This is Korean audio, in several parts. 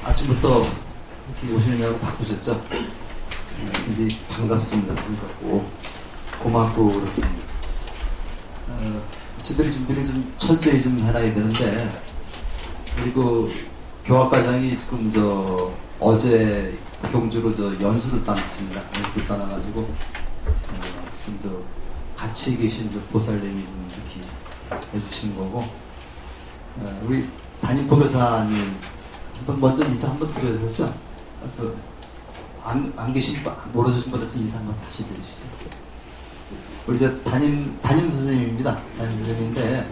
아침부터 이렇게 오시느냐고 바쁘셨죠? 굉장히 반갑습니다. 반갑고 고맙고 그렇습니다. 저들이 준비를 좀 철저히 좀 해놔야 되는데, 그리고 교학과장이 지금 어제 경주로 연수를 떠났습니다. 연수를 떠나가지고 지금 같이 계신 보살님이 좀 이렇게 해주신 거고, 우리 담임 보교사님 한번 먼저 인사 한번 드려주셨죠? 그래서 안 계신 분, 모르신 분에서 인사 한번 다시 드리시죠. 우리 담임 선생님입니다. 담임 선생님인데,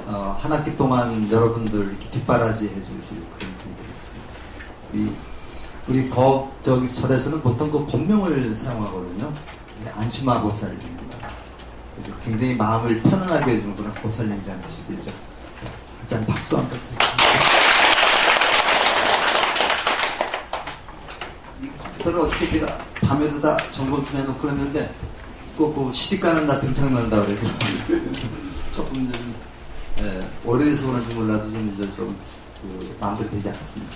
한 학기 동안 여러분들 이렇게 뒷바라지 해주시고 그런 분이 되겠습니다. 우리 절에서는 보통 그 본명을 사용하거든요. 안심하 보살님입니다. 굉장히 마음을 편안하게 해주는 분은 보살님이라는 뜻이 되죠. 자, 박수 한번 쳐주세요. 이 컴퓨터를 어떻게 제가 밤에도 다 점검 좀 해놓고 그랬는데, 꼭 시집가는 날 등창난다 그래서 조금 좀 오래돼서 그런지 몰라도 좀 마음대로 되지 않았습니다.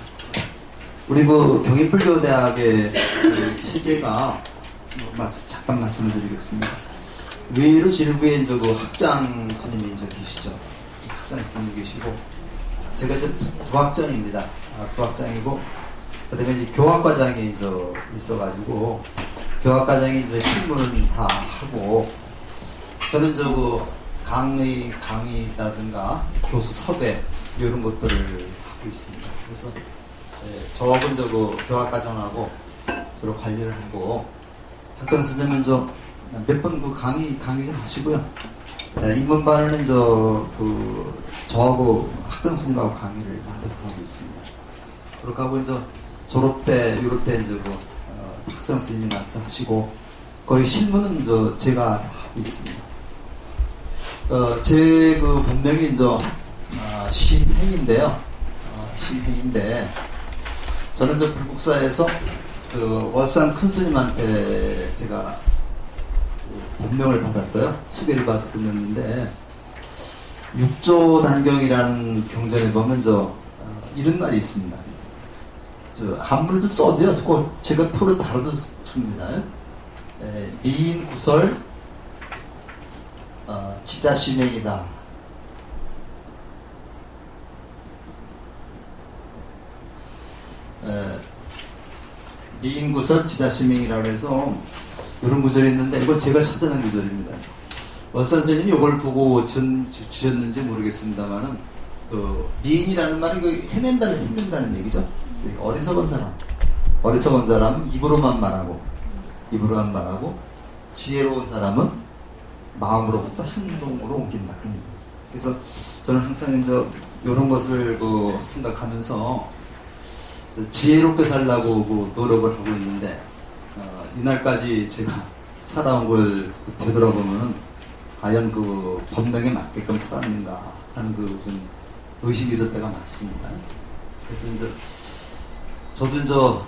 우리 경인불교대학의 체제가 잠깐 말씀을 드리겠습니다. 의외로 진부에 학장 스님이 계시죠. 학장 스님이 계시고, 제가 이제 부학장입니다. 부학장이고, 그 다음에 이제 교학과장이 있어가지고, 교학과장이 이제 신문을 다 하고, 저는 강의라든가 교수 섭외, 이런 것들을 하고 있습니다. 그래서, 저하고 교학과장하고 주로 관리를 하고, 학장 선생님은 몇 번 강의 좀 하시고요. 입문반에는 저하고 학장 선생님하고 강의를 맡아서 하고 있습니다. 그렇게 하고 졸업 때, 유로 때 학장 선생님이 나서 하시고, 거의 실무는 제가 하고 있습니다. 제 본명이 심행인데요. 심행인데, 저는 불국사에서 월산 큰 스님한테 제가 본명을 받았어요. 수배를 받고 있는데, 육조 단경이라는 경전에 보면 이런 말이 있습니다. 한문을 좀 써도요. 제가 토를 다뤄도 줍니다. 미인 구설 지자신행이다. 미인 구설 지자신행이라고 해서 이런 구절이 있는데, 이거 제가 찾아낸 구절입니다. 선생님이 이걸 보고 주셨는지 모르겠습니다만은, 미인이라는 말이 해낸다는, 힘든다는 얘기죠. 어리석은 사람, 입으로만 말하고, 지혜로운 사람은 마음으로부터 행동으로 옮긴다. 그래서 저는 항상 이런 것을 생각하면서 지혜롭게 살려고 노력을 하고 있는데, 이날까지 제가 살아온 걸 되돌아보면 과연 본명에 맞게끔 살았는가 하는 좀 의심이 들 때가 많습니다. 그래서 저도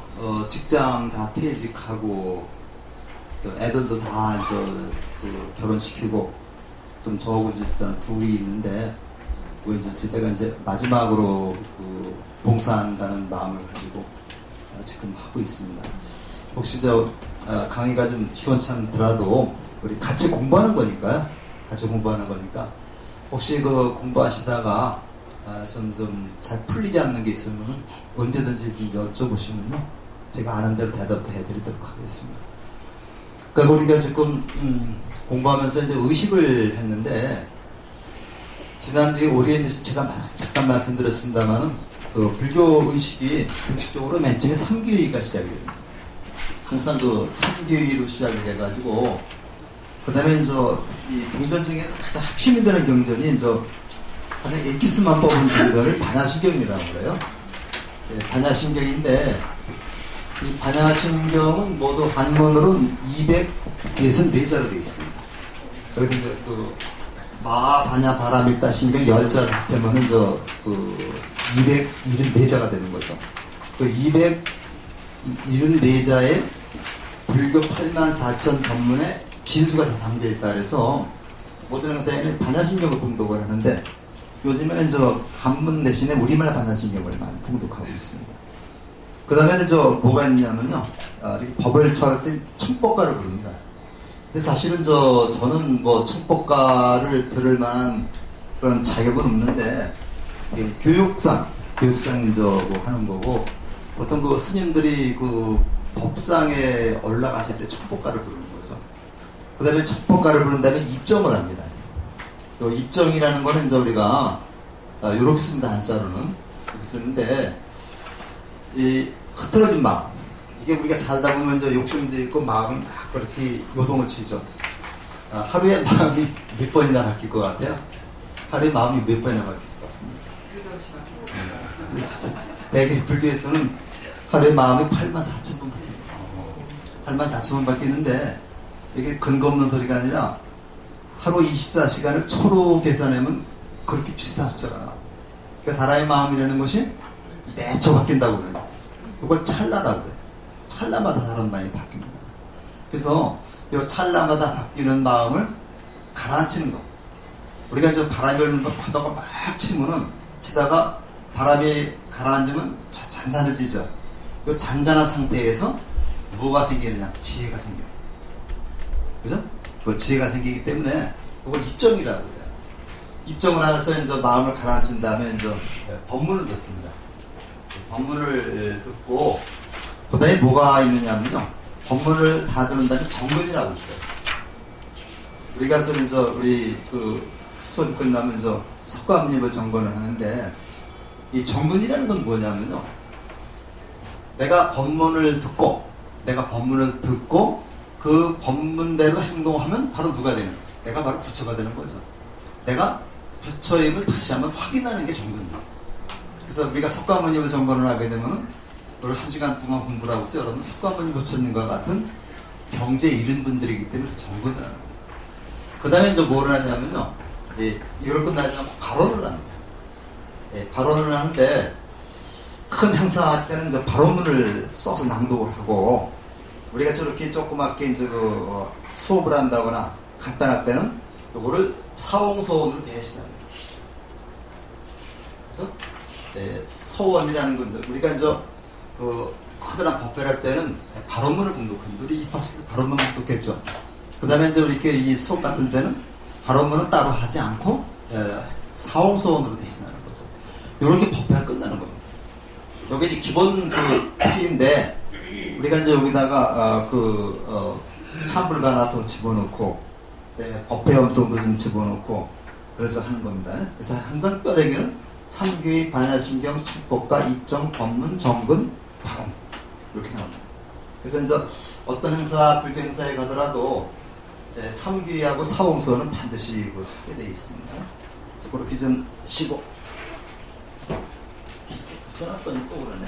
직장 다 퇴직하고, 애들도 다 결혼시키고, 좀 저하고 일단 둘이 있는데, 제가 마지막으로 봉사한다는 마음을 가지고 지금 하고 있습니다. 혹시 강의가 좀 시원찮더라도 우리 같이 공부하는 거니까요. 혹시 공부하시다가 좀 잘 풀리지 않는 게 있으면 언제든지 좀 여쭤보시면요, 제가 아는 대로 대답도 해드리도록 하겠습니다. 그러니까 우리가 지금 공부하면서 의식을 했는데, 지난주에 오리엔에서 제가 잠깐 말씀드렸습니다만은, 불교 의식이 공식적으로 맨 처음에 삼귀의가 시작이 됩니다. 항상 삼귀의로 시작이 돼가지고, 그 다음에 이 경전 중에서 가장 핵심이 되는 경전이 가장 엑기스만 뽑은 경전을 반야심경이라고 그래요. 반야심경인데, 이 반야심경은 모두 한문으로는 264자로 되어 있습니다. 그래서 마, 반야, 바라밀다, 신경 10자를 합하면은 274자가 되는 거죠. 274자의 불교 84,000 법문에 진수가 다 담겨 있다 그래서 모든 행사에는 반야심경을 봉독을 하는데, 요즘에는 한문 대신에 우리말 반야심경을 많이 봉독하고 있습니다. 그 다음에는 뭐가 있냐면요. 이렇게 법을 처할 때 청법가를 부릅니다. 근데 사실은 저는 뭐 청법가를 들을 만한 그런 자격은 없는데, 교육상 뭐 하는 거고, 보통 그 스님들이 그 법상에 올라가실 때 청법가를 부르는 거죠. 그 다음에 청법가를 부른 다음에 입정을 합니다. 입정이라는 거는 이제 우리가, 요렇게 씁니다, 한자로는. 이렇게 쓰는데, 이 흐트러진 마음. 이게 우리가 살다 보면 욕심도 있고 마음은 막 그렇게 요동을 치죠. 하루에 마음이 몇 번이나 바뀔 것 같아요? 하루에 마음이 몇 번이나 바뀔 것 같습니다. 대개 불교에서는 하루에 마음이 84,000번 바뀝니다. 84,000번 바뀌는데 이게 근거 없는 소리가 아니라 하루 24시간을 초로 계산하면 그렇게 비슷한 숫자가 나와요. 그러니까 사람의 마음이라는 것이 매초 바뀐다고 그래요. 이걸 찰나라고 그래요. 찰나마다 사람 마음이 바뀝니다. 그래서 이 찰나마다 바뀌는 마음을 가라앉히는 거. 우리가 이제 바람이 오는 거 파도가 막 치다가 바람이 가라앉으면 잔잔해지죠. 이 잔잔한 상태에서 뭐가 생기느냐? 지혜가 생겨요. 그죠? 그 지혜가 생기기 때문에 그걸 입정이라고 해요. 입정을 해서 이제 마음을 가라앉힌 다음에 이제 법문을 듣습니다. 법문을 듣고 그 다음에 뭐가 있느냐면요. 법문을 다 들은 다음에 정근이라고 있어요. 우리가 우리 그 수업 끝나면서 석가모니를 정근을 하는데 이 정근이라는 건 뭐냐면요. 내가 법문을 듣고 그 법문대로 행동하면 바로 누가 되는 거예요? 내가 바로 부처가 되는 거죠. 내가 부처임을 다시 한번 확인하는 게 정근입니다. 그래서 우리가 석가모니를 정근을 하게 되면은 오늘 1시간 동안 공부를 하고 있어요. 여러분 석가모니 부처님과 같은 경지에 이른 분들이기 때문에 정근을 하는 거예요. 그 다음에 이제 뭘 하냐면요. 이걸 끝나지 않고 발언을 합니다. 발언을 하는데 큰 행사할 때는 이제 발언문을 써서 낭독을 하고 우리가 저렇게 조그맣게 이제 수업을 한다거나 간단할 때는 요거를 사홍서원으로 대신합니다. 그래서 서원이라는 건 우리가 이제 그 커다란 법회를 할 때는 발언문을 공독합니다. 우리 입학식도 발언문 공독했죠. 그 다음에 이제 이렇게 이 수업 같은 데는 발언문은 따로 하지 않고 사홍서원으로 대신하는 거죠. 이렇게 법회가 끝나는 겁니다. 이게 이제 기본 그 피인데 우리가 이제 여기다가 찬불가 하나 더 집어넣고 그다음에 법회 염송도 좀 집어넣고 그래서 하는 겁니다. 그래서 항상 뼈대기는 삼귀, 반야신경, 청법가, 입정, 법문, 정근, 발언 이렇게 나옵니다. 그래서 이제 어떤 행사, 불교 행사에 가더라도 삼귀하고 사홍서는 반드시 하게 되어 있습니다. 그래서 그렇게 좀 쉬고 전화번이 또 그러네.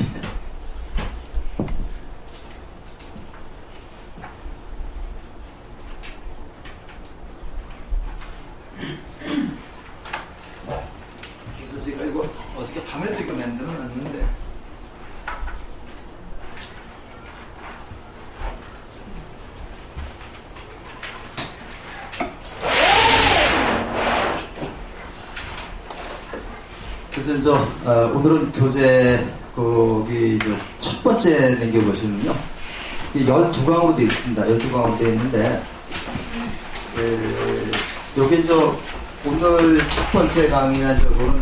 그래서 제가 이거 어저께 밤에도 이거 만들어 놨는데 그래서 이제 오늘은 교재 거기 첫 번째 남겨보시면요 12강으로 되어 있습니다. 12강으로 되어 있는데 요게 이제 오늘 첫 번째 강의나 저거는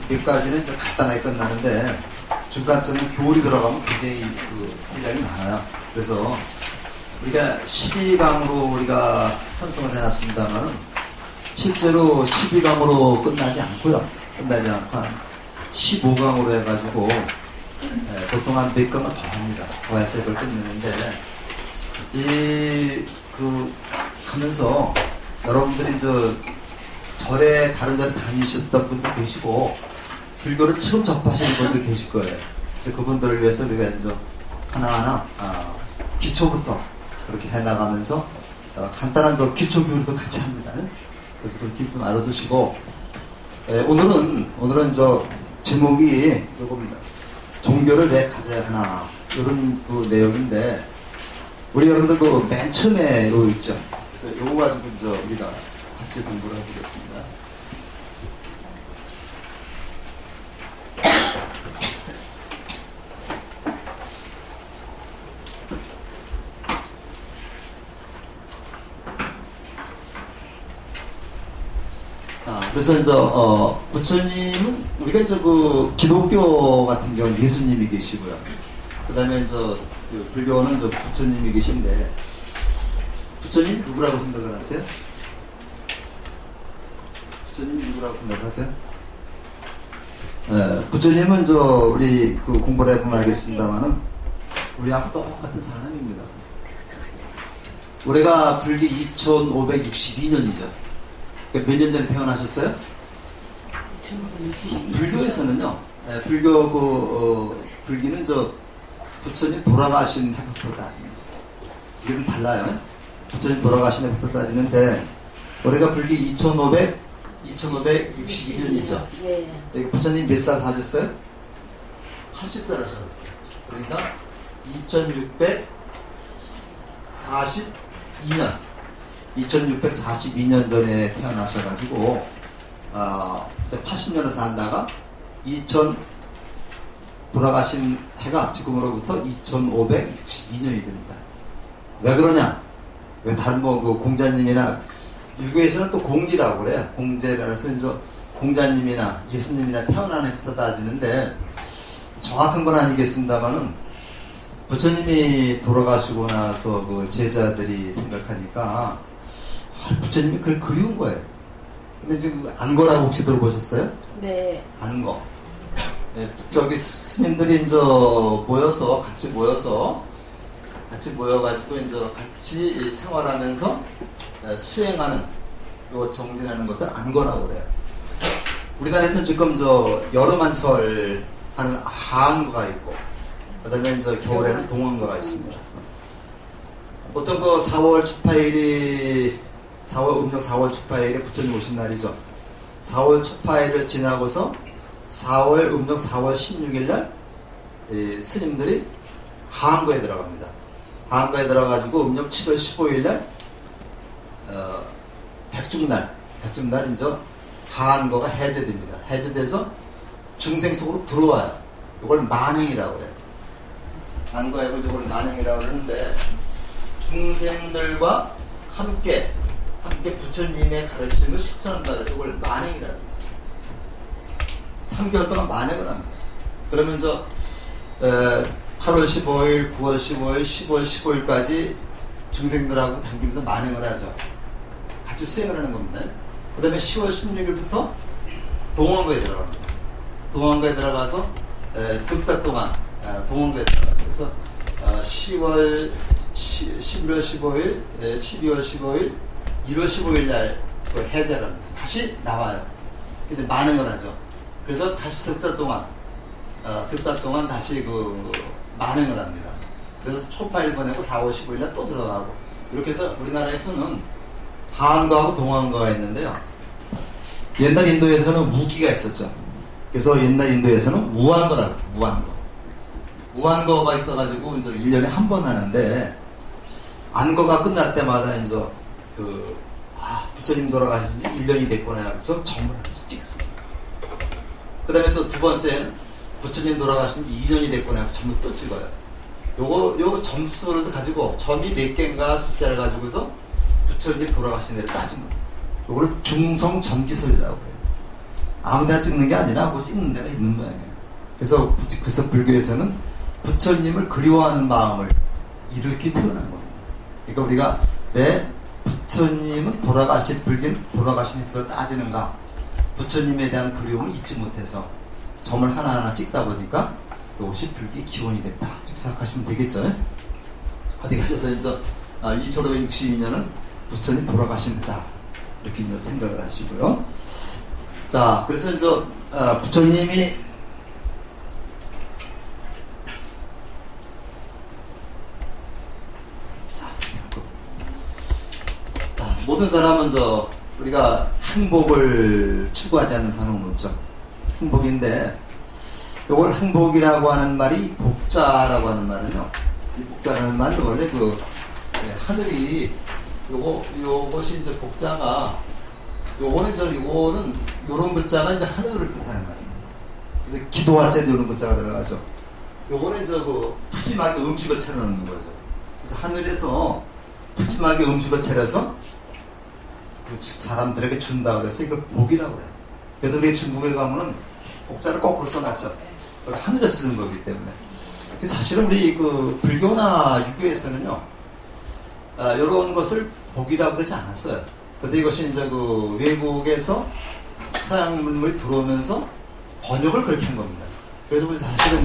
몇 가지는 이제 간단하게 끝나는데 중간쯤은 교울이 들어가면 굉장히 분량이 많아요. 그래서 우리가 12강으로 우리가 편성을 해놨습니다만 실제로 12강으로 끝나지 않고 한 15강으로 해가지고 보통 한 몇 강은 더 합니다. 더 해서 이걸 끝내는데 하면서 여러분들이 절에 다른 절에 다니셨던 분도 계시고 불교를 처음 접하시는 분도 계실 거예요. 그래서 그분들을 위해서 우리가 이제 하나하나 기초부터 그렇게 해나가면서 간단한 기초 교류도 같이 합니다. 그래서 그렇게 좀 알아두시고 오늘은 제목이 요겁니다. 종교를 왜 가져야 하나 이런 내용인데 우리 여러분들 맨 처음에 요거 있죠. 그래서 요거 가지고 우리가 같이 공부를 해보겠습니다. 그래서 이제 부처님은 우리가 이제 그 기독교 같은 경우는 예수님이 계시고요. 그다음에 이제 그 불교는 이제 부처님이 계신데 부처님 누구라고 생각을 하세요? 부처님 누구라고 생각하세요? 부처님은 우리 그 공부를 해보면 알겠습니다만은 우리하고 똑같은 사람입니다. 올해가 불기 2562년이죠. 몇 년 전에 태어나셨어요? 불교에서는요, 불기는 부처님 돌아가신 해부터 따집니다. 이건 달라요. 부처님 돌아가신 해부터 따지는데, 올해가 불기 2562년이죠. 네. 부처님 몇 살 사셨어요? 80살 사셨어요. 그러니까 2642년 전에 태어나셔가지고 80년을 산다가 2000 돌아가신 해가 지금으로부터 2562년이 됩니다. 왜 그러냐? 왜 다른 그 공자님이나 유교에서는 또 공기라고 그래요. 공제라고 해서 이제 공자님이나 예수님이나 태어난 해부터 따지는데 정확한 건 아니겠습니다만은 부처님이 돌아가시고 나서 그 제자들이 생각하니까 부처님이 그걸 그리운 거예요. 근데 지금 안거라고 혹시 들어보셨어요? 네. 안거. 네, 저기 스님들이 이제 같이 모여가지고 이제 같이 생활하면서 수행하는, 요 정진하는 것을 안거라고 그래요. 우리나라에서는 지금 여름한철 하는 하안거가 있고, 그 다음에 겨울에는 동안거가 있습니다. 보통 4월 음력 4월 초파일에 부처님 오신 날이죠. 4월 초파일을 지나고서 4월 음력 4월 16일 날 스님들이 하안거에 들어갑니다. 하안거에 들어가지고 음력 7월 15일 날 백중날 이제 하안거가 해제됩니다. 해제돼서 중생 속으로 들어와요. 이걸 만행이라고 그래요. 안거하고 이걸 만행이라고 그러는데 중생들과 함께 부처님의 가르침을 실천한다 그래서 이걸 만행이라고 해요. 3개월 동안 만행을 합니다. 그러면 8월 15일, 9월 15일, 10월 15일까지 중생들하고 당기면서 만행을 하죠. 같이 수행을 하는 겁니다. 그 다음에 10월 16일부터 동원거에 들어갑니다. 동원거에 들어가서 석 달 동안 동원거에 들어가서 그래서 11월 15일, 12월 15일, 1월 15일 날 해제를 합니다. 다시 나와요. 이제 만행을 하죠. 그래서 다시 석 달 동안 다시 만행을 합니다. 그래서 초파일 보내고 4월 15일 날 또 들어가고, 이렇게 해서 우리나라에서는 하안거하고 동안거가 있는데요. 옛날 인도에서는 우기가 있었죠. 그래서 옛날 인도에서는 우안거라고 해요. 우안거가 있어가지고 이제 1년에 한 번 하는데, 안거가 끝날 때마다 이제 부처님 돌아가신 지 1년이 됐거나 해서 점을 찍습니다. 그 다음에 또 두 번째는 부처님 돌아가신 지 2년이 됐거나 해서 점을 또 찍어요. 요거 점수를 가지고 점이 몇 개인가 숫자를 가지고서 부처님 돌아가신 데를 따진 겁니다. 요걸 중성점기설이라고 해요. 아무데나 찍는 게 아니라 뭐 찍는 데가 있는 모양이에요. 그래서 불교에서는 부처님을 그리워하는 마음을 이렇게 표현한 겁니다. 그러니까 우리가 왜 부처님은 돌아가신 해부터 따지는가? 부처님에 대한 그리움을 잊지 못해서 점을 하나하나 찍다 보니까 이것이 불기의 기원이 됐다. 이렇게 생각하시면 되겠죠. 어디 가셔서 이제 2562년은 부처님 돌아가십니다. 이렇게 이제 생각을 하시고요. 자, 그래서 이제 부처님이 모든 사람은 우리가 행복을 추구하지 않는 사람은 없죠. 행복인데, 요걸 행복이라고 하는 말이 복자라고 하는 말은요. 이 복자라는 말은 원래 하늘이 요것이 이제 복자가 요거는 요런 글자가 이제 하늘을 뜻하는 말이에요. 그래서 기도화자도 요런 글자가 들어가죠. 요거는 이제 푸짐하게 음식을 차려놓는 거죠. 그래서 하늘에서 푸짐하게 음식을 차려서 사람들에게 준다 그래서 이거 복이라고 그래요. 그래서 우리 중국에 가면은 복자를 거꾸로 써놨죠. 하늘에 쓰는 거기 때문에. 사실은 우리 그 불교나 유교에서는요, 이런 것을 복이라고 그러지 않았어요. 근데 이것이 이제 그 외국에서 서양 문물이 들어오면서 번역을 그렇게 한 겁니다. 그래서 우리 사실은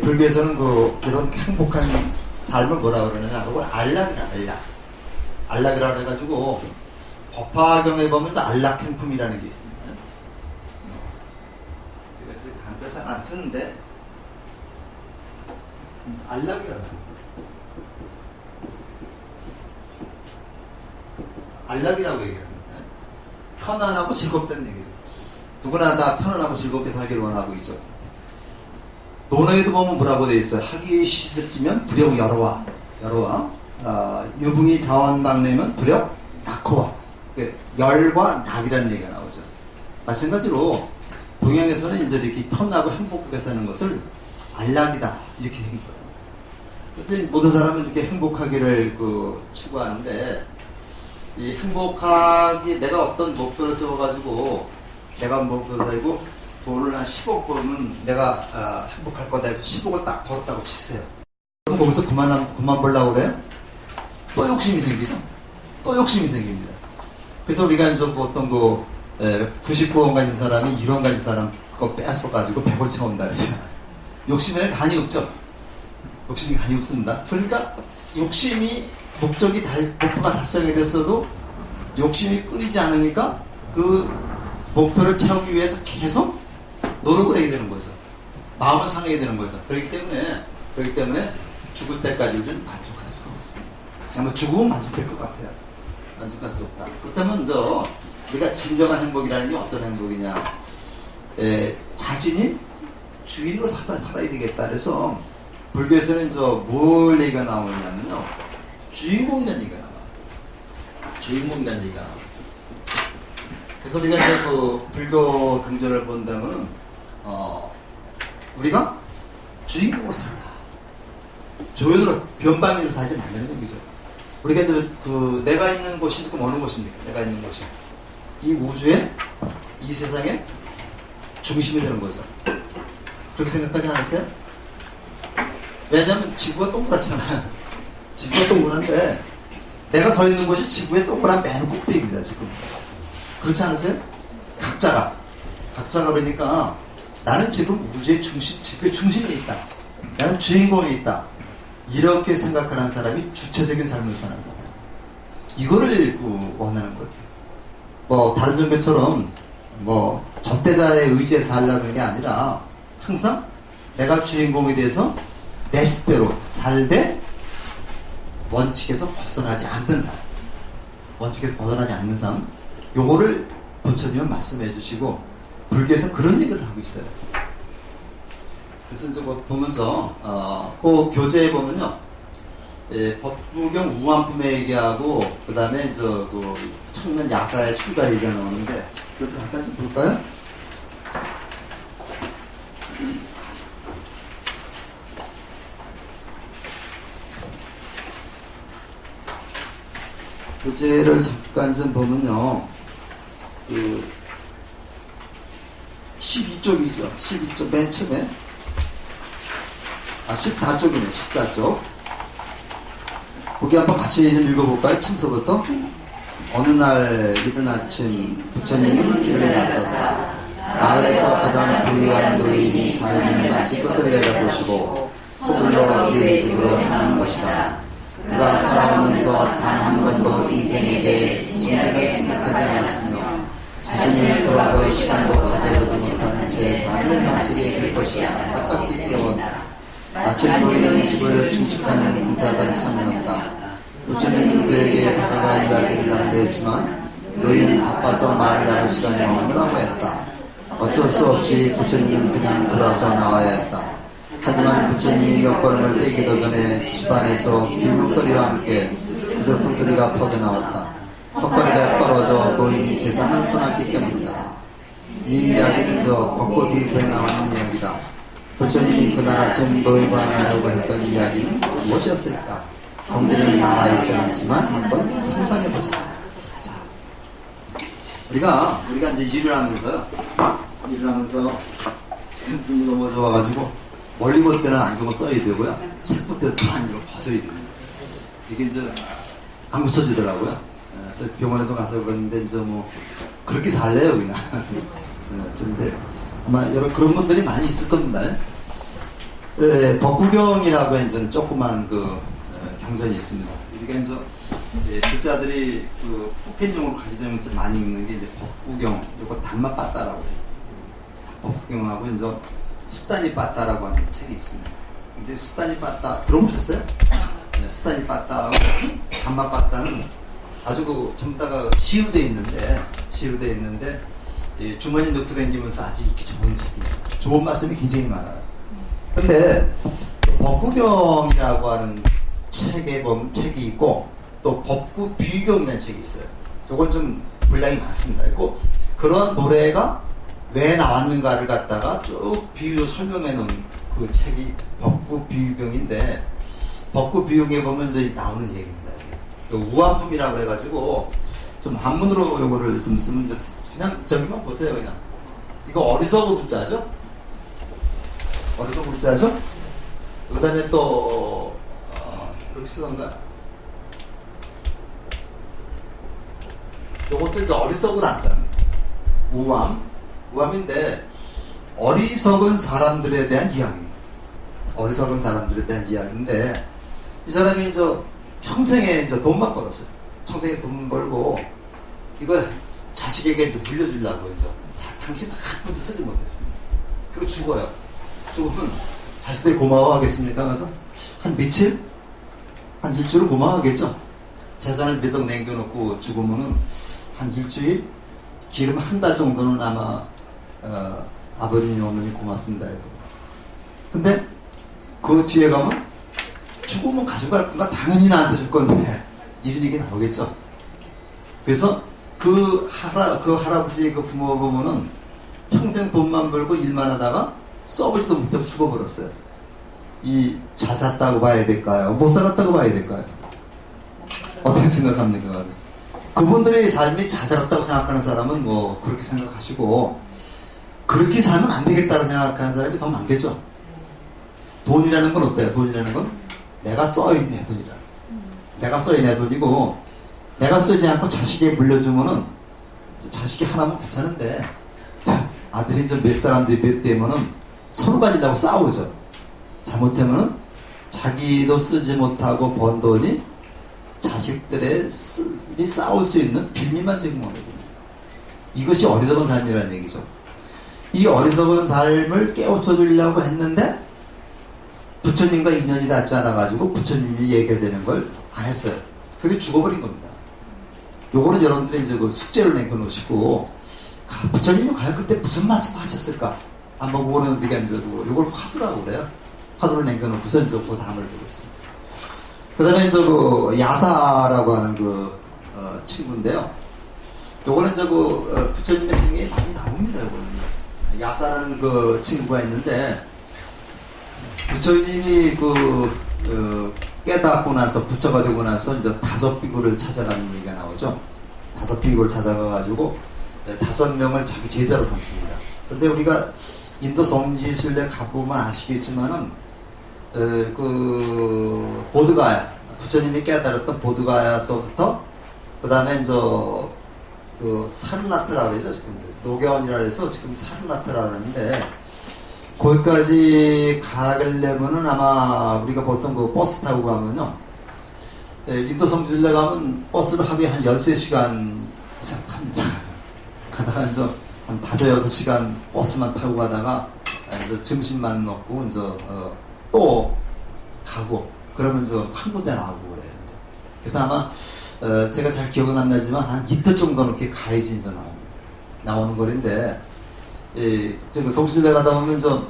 불교에서는 이런 행복한 삶을 뭐라 그러느냐, 그걸 안락이라, 안락이라고 해가지고 법화경에 보면 안락행품이라는 게 있습니다. 제가 지금 한자 잘 안 쓰는데 안락이라고 안락이라고 얘기합니다. 편안하고 즐겁다는 얘기죠. 누구나 다 편안하고 즐겁게 살기를 원하고 있죠. 논어에도 보면 뭐라고 되어 있어요. 학이 시습지면 불역 여러와 유붕이 자원방내면 불역 낙호와. 열과 낙이라는 얘기가 나오죠. 마찬가지로 동양에서는 이제 이렇게 편하고 행복하게 사는 것을 안락이다 이렇게 생긴 거예요. 그래서 모든 사람은 이렇게 행복하기를 추구하는데, 이 행복하기, 내가 어떤 목표를 세워가지고 내가 목표를 세우고 돈을 한 10억 벌면 내가 행복할 거다 해서 10억을 딱 벌었다고 치세요. 그럼 거기서 그만 벌라고 그래요? 또 욕심이 생기죠? 또 욕심이 생깁니다. 그래서 우리가 이제 어떤 99원 가진 사람이 1원 가진 사람 거 뺏어가지고 100원 채운다 그러잖아요. 욕심에는 간이 없죠? 욕심이 간이 없습니다. 그러니까 욕심이 목표가 달성이 됐어도 욕심이 끊이지 않으니까 그 목표를 채우기 위해서 계속 노력을 해야 되는 거죠. 마음을 상해야 되는 거죠. 그렇기 때문에 죽을 때까지 우리는 만족할 수가 없습니다. 아마 죽으면 만족될 것 같아요. 만족할 수 없다. 그렇다면 우리가 진정한 행복이라는 게 어떤 행복이냐? 자신이 주인으로 살아야 되겠다. 그래서 불교에서는 뭘 얘기가 나오냐면요, 주인공이라는 얘기가 나와요. 주인공이라는 얘기가 나와요. 그래서 우리가 이제 불교 경전을 본다면은 우리가 주인공으로 살아라. 조연으로 변방으로 살지 말라는 얘기죠. 우리가 이제 내가 있는 곳이 지금 어느 곳입니까? 내가 있는 곳이 이 우주의, 이 세상의 중심이 되는 거죠. 그렇게 생각하지 않으세요? 왜냐하면 지구가 동그랗잖아요. 지구가 동그란데 내가 서 있는 곳이 지구의 동그란 맨 꼭대기입니다. 지금 그렇지 않으세요? 각자가 그러니까 나는 지금 우주의 중심, 지구의 중심에 있다. 나는 주인공에 있다. 이렇게 생각하는 사람이 주체적인 삶을 사는 사람. 이거를 원하는 거죠. 다른 종교처럼 절대자의 의지에 살라는 게 아니라 항상 내가 주인공에 대해서 내 뜻대로 살되 원칙에서 벗어나지 않는 삶. 원칙에서 벗어나지 않는 삶. 요거를 부처님은 말씀해 주시고 불교에서 그런 얘기를 하고 있어요. 그래서 이제 보면서 그 교재에 보면요, 법부경 우환품에 얘기하고 그 다음에 청년 약사의 출가 얘기가 나오는데 그래서 잠깐 좀 볼까요? 교재를 잠깐 좀 보면요, 12쪽이죠. 12쪽 맨 처음에 14쪽이네. 14쪽. 거기 한번 같이 좀 읽어볼까요? 처음서부터. 어느 날 이른 아침 부처님은 길에 나섰다. 마을에서 가장 부유한 노인이 삶을 마치 것을 내다보시고 서둘러 그의 집으로 향한 것이다. 그가 살아오면서 단 한 번도 인생에 대해 진지하게 생각하지 않았으며 자신을 돌아볼 시간도 가져보지 못한 채 삶을 마치게 될 것이야 안타깝기 때문이다. 마침 노인은 집을 중축하는 공사단 참이었다. 부처님은 그에게 다가가 이야기를 남겼지만 노인은 바빠서 말을 나눌 시간이 없느라고 했다. 어쩔 수 없이 부처님은 그냥 돌아서 나와야 했다. 하지만 부처님이 몇 걸음을 떼기도 전에 집안에서 비명소리와 함께 구슬픈 소리가 터져나왔다. 석가리가 떨어져 노인이 세상을 떠났기 때문이다. 이 이야기는 벚꽃 뒤에 나오는 이야기다. 부처님이 그날 아침 노인과 나누고 했던 이야기는 무엇이었을까? 공들이 나와 있지 않지만 한번 상상해보자. 우리가 이제 일을 하면서 눈이 너무 좋아가지고 멀리 볼 때는 안경을 써야 되고요. 책 볼 때는 다 안경을 벗어야 됩니다. 이게 이제 안 붙여지더라고요. 그래서 병원에도 가서 그랬는데 이제 뭐 그렇게 살래요 그냥. 그런데 아마 여러 그런 분들이 많이 있을 겁니다. 법구경이라고 이제 조그만 그 경전이 있습니다. 이게 이제 글자들이 그 포켓용으로 가지되면서 많이 읽는 게 이제 법구경, 이거 단맛 빠따라고 해요. 법구경하고 이제 수단이 빠따라고 하는 책이 있습니다. 이제 수단이 빠따 들어보셨어요? 네, 수단이 빠따하고 단맛 빠따는 아주 그 전부 다가 시로 돼 있는데 주머니 넣고 다니면서 아주 읽기 좋은 책입니다. 좋은 말씀이 굉장히 많아요. 근데 법구경이라고 하는 책에 보면 책이 있고 또 법구 비유경이라는 책이 있어요. 요건 좀 분량이 많습니다. 그리고 그런 노래가 왜 나왔는가를 갖다가 쭉 비유 설명해 놓은 그 책이 법구 비유경인데 법구 비유경에 보면 이제 나오는 얘기입니다. 우한품이라고 해가지고 좀 한문으로 요거를 좀 쓰면 그냥 저기만 보세요. 그냥 이거 어리석어 붙자죠? 어리석어 붙자죠? 그 다음에 또 그렇게 쓰던가 요것도 이제 어리석은 않다. 우함인데 어리석은 사람들에 대한 이야기입니다. 어리석은 사람들에 대한 이야기인데 이 사람이 이제 평생에 이제 돈만 벌었어요. 평생에 돈 벌고 이걸 자식에게 이제 물려주려고 이제 당신 한 푼도 쓰지 못했습니다. 그리고 죽어요. 죽으면 자식들이 고마워하겠습니까? 그래서 한 며칠? 한 일주일은 고마워하겠죠. 재산을 몇 억 남겨놓고 죽으면은 한 일주일? 기름 한 달 정도는 아마 아버님 어머니 고맙습니다. 근데 그 뒤에 가면 죽으면 가져갈 건가? 당연히 나한테 줄 건데 이런 얘기 나오겠죠. 그래서 그 할아버지 그 부모가 보면은 평생 돈만 벌고 일만 하다가 써보지도 못하고 죽어버렸어요. 이 잘 샀다고 봐야 될까요? 못 살았다고 봐야 될까요? 어떻게 생각합니까? 그분들의 삶이 잘 살았다고 생각하는 사람은 뭐 그렇게 생각하시고 그렇게 살면 안 되겠다고 생각하는 사람이 더 많겠죠. 돈이라는 건 어때요? 돈이라는 건 내가 써야 내 돈이라. 내가 써야 내 돈이고 내가 쓰지 않고 자식에게 물려주면은 자식이 하나면 괜찮은데 아들이 이제 몇 사람들이 몇 대면은 서로 가지려고 싸우죠. 잘못하면은 자기도 쓰지 못하고 번 돈이 자식들의 싸울 수 있는 빌미만 제공하거든요. 이것이 어리석은 삶이라는 얘기죠. 이 어리석은 삶을 깨우쳐 주려고 했는데 부처님과 인연이 닿지 않아가지고 부처님이 얘기해주는 걸 안 했어요. 그게 죽어버린 겁니다. 요거는 여러분들이 이제 그 숙제를 남겨놓으시고 부처님이 과연 그때 무슨 말씀 하셨을까? 한번 그거는 우리가 이제 요걸 화두라고 그래요. 화두를 남겨놓고서 이제 그 다음을 보겠습니다. 그 다음에 이제 그 야사라고 하는 그 친구인데요. 요거는 이제 그 부처님의 생애에 많이 나옵니다. 요거는 야사라는 그 친구가 있는데 부처님이 깨닫고 나서 부처가 되고 나서 이제 5비구를 찾아가는 얘기가 나오죠. 5비구를 찾아가가지고 5명을 자기 제자로 삼습니다. 그런데 우리가 인도 성지순례 가보면 아시겠지만은 그 보드가야 부처님이 깨달았던 보드가야서부터 그 다음에 이제 그 사르나트라고 그러죠. 지금 노견이라 해서 지금 사르나트라고 하는데 거기까지 가려면은 아마 우리가 보통 그 버스 타고 가면요. 인도 성지순례 가면 버스를 하루에 한 13시간 이상 탑니다. 가다가 이제 한 5, 6시간 버스만 타고 가다가 이제 점심만 먹고 이제 또 가고 그러면 이제 한 군데 나오고 그래요. 이제. 그래서 아마 제가 잘 기억은 안 나지만 한 이틀 정도는 이렇게 가야지 이제 나오는 거리인데 저기 성지순례 가다 보면 저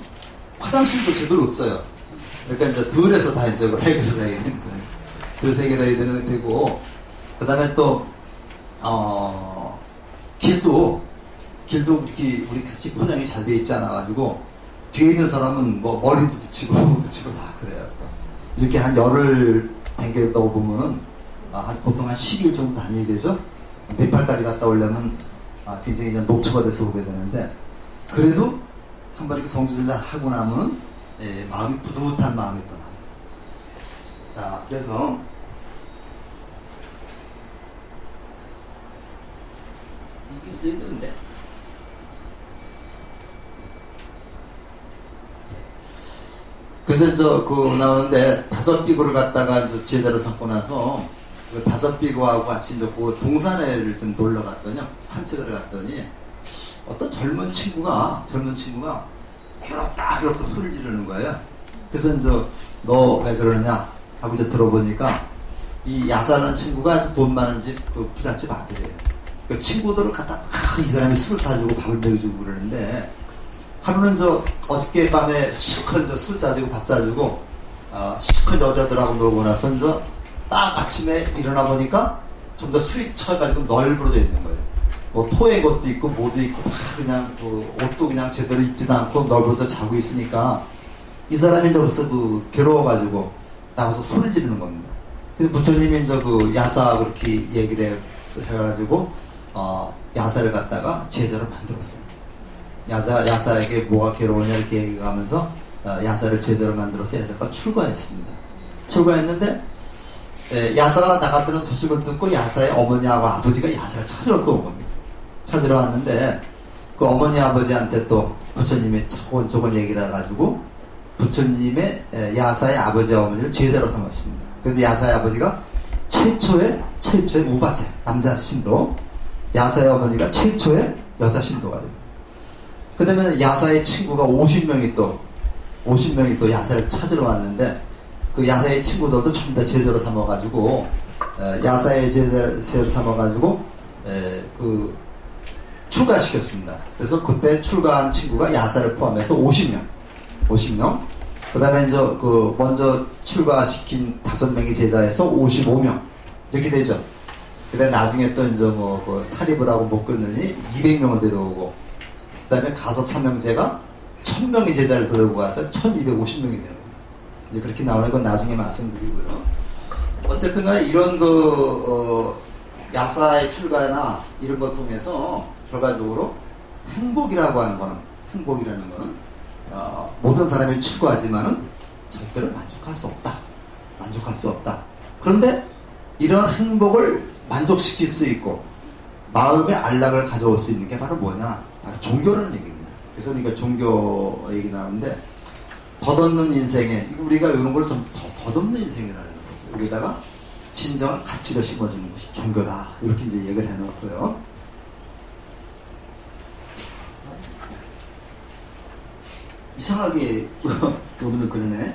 화장실도 제대로 없어요. 그러니까 이제 들에서 다 이제 해결을 해야 되는 거예요. 들에서 해결해야 되는 되고 그 다음에 또 길도 이렇게 우리 같이 포장이 잘 돼 있지 않아가지고 뒤에 있는 사람은 뭐 머리 부딪히고 다 그래요. 또. 이렇게 한 열흘 댕겨다 보면은 보통 한 10일 정도 다녀야 되죠. 네팔까지 갔다 오려면 굉장히 이제 녹초가 돼서 오게 되는데, 그래도 한번 이렇게 성지순례 하고 나면 마음이 뿌듯한 마음이 또 나요. 자, 그래서 이게 있어야 되는데. 그래서 나오는데, 5비구를 갖다가 제자로 삼고 나서 그 5비구하고 같이 이제 그 동산에를 좀 놀러 갔더니요, 산책을 갔더니 어떤 젊은 친구가 괴롭다 소리를 지르는 거예요. 그래서 이제 너 왜 그러냐 하고 이제 들어보니까, 이 야사라는 친구가 돈 많은 집 그 부잣집 아들이에요. 그 친구들을 갖다 이 사람이 술을 사주고 밥을 먹여주고 그러는데, 하루는 어저께 밤에 실컷 술 사주고 밥 사주고 실컷 여자들하고 놀고 나서 딱 아침에 일어나 보니까 좀 더 술이 쳐가지고 널브러져 있는 거예요. 뭐 토의 것도 있고 뭐도 있고 다 그냥 옷도 그냥 제대로 입지도 않고 널브러져 자고 있으니까, 이 사람이 벌써 괴로워가지고 나가서 소리를 지르는 겁니다. 그래서 부처님이 야사 그렇게 얘기를 해가지고 야사를 갖다가 제자로 만들었어요. 야사에게 뭐가 괴로우냐 이렇게 얘기하면서 야사를 제자로 만들어서 야사가 출가했습니다. 출가했는데, 야사가 나갔다는 소식을 듣고 야사의 어머니하고 아버지가 야사를 찾으러 또 온 겁니다. 찾으러 왔는데, 그 어머니 아버지한테 또 부처님이 차근차근 얘기를 해가지고 부처님의 야사의 아버지 어머니를 제자로 삼았습니다. 그래서 야사의 아버지가 최초의 우바세 남자 신도, 야사의 어머니가 최초의 여자 신도가 됩니다. 그 다음에 야사의 친구가 50명이 또 야사를 찾으러 왔는데, 그 야사의 친구들도 전부 다 제자로 삼아가지고, 야사의 제자로 삼아가지고 출가시켰습니다. 그래서 그때 출가한 친구가 야사를 포함해서 50명. 그 다음에 먼저 출가시킨 5명의 제자에서 55명. 이렇게 되죠. 그 다음에 나중에 또 사립을 하고 못 끊으니 200명을 데려오고, 그 다음에 가섭 3명제가 1000명의 제자를 데리고 가서 1250명이 되는 거예요. 이제 그렇게 나오는 건 나중에 말씀드리고요. 어쨌든 간에 이런 야사의 출가나 이런 것 통해서 결과적으로 행복이라는 거는 모든 사람이 추구하지만은 절대로 만족할 수 없다. 그런데 이런 행복을 만족시킬 수 있고 마음의 안락을 가져올 수 있는 게 바로 뭐냐? 바로 종교라는 얘기입니다. 그래서 우리가 종교 얘기 나오는데, 덧없는 인생에, 우리가 이런 걸 좀 덧없는 인생이라는 거죠. 여기다가 진정한 가치를 심어주는 것이 종교다. 이렇게 이제 얘기를 해놓고요. 이상하게 여기는 그러네.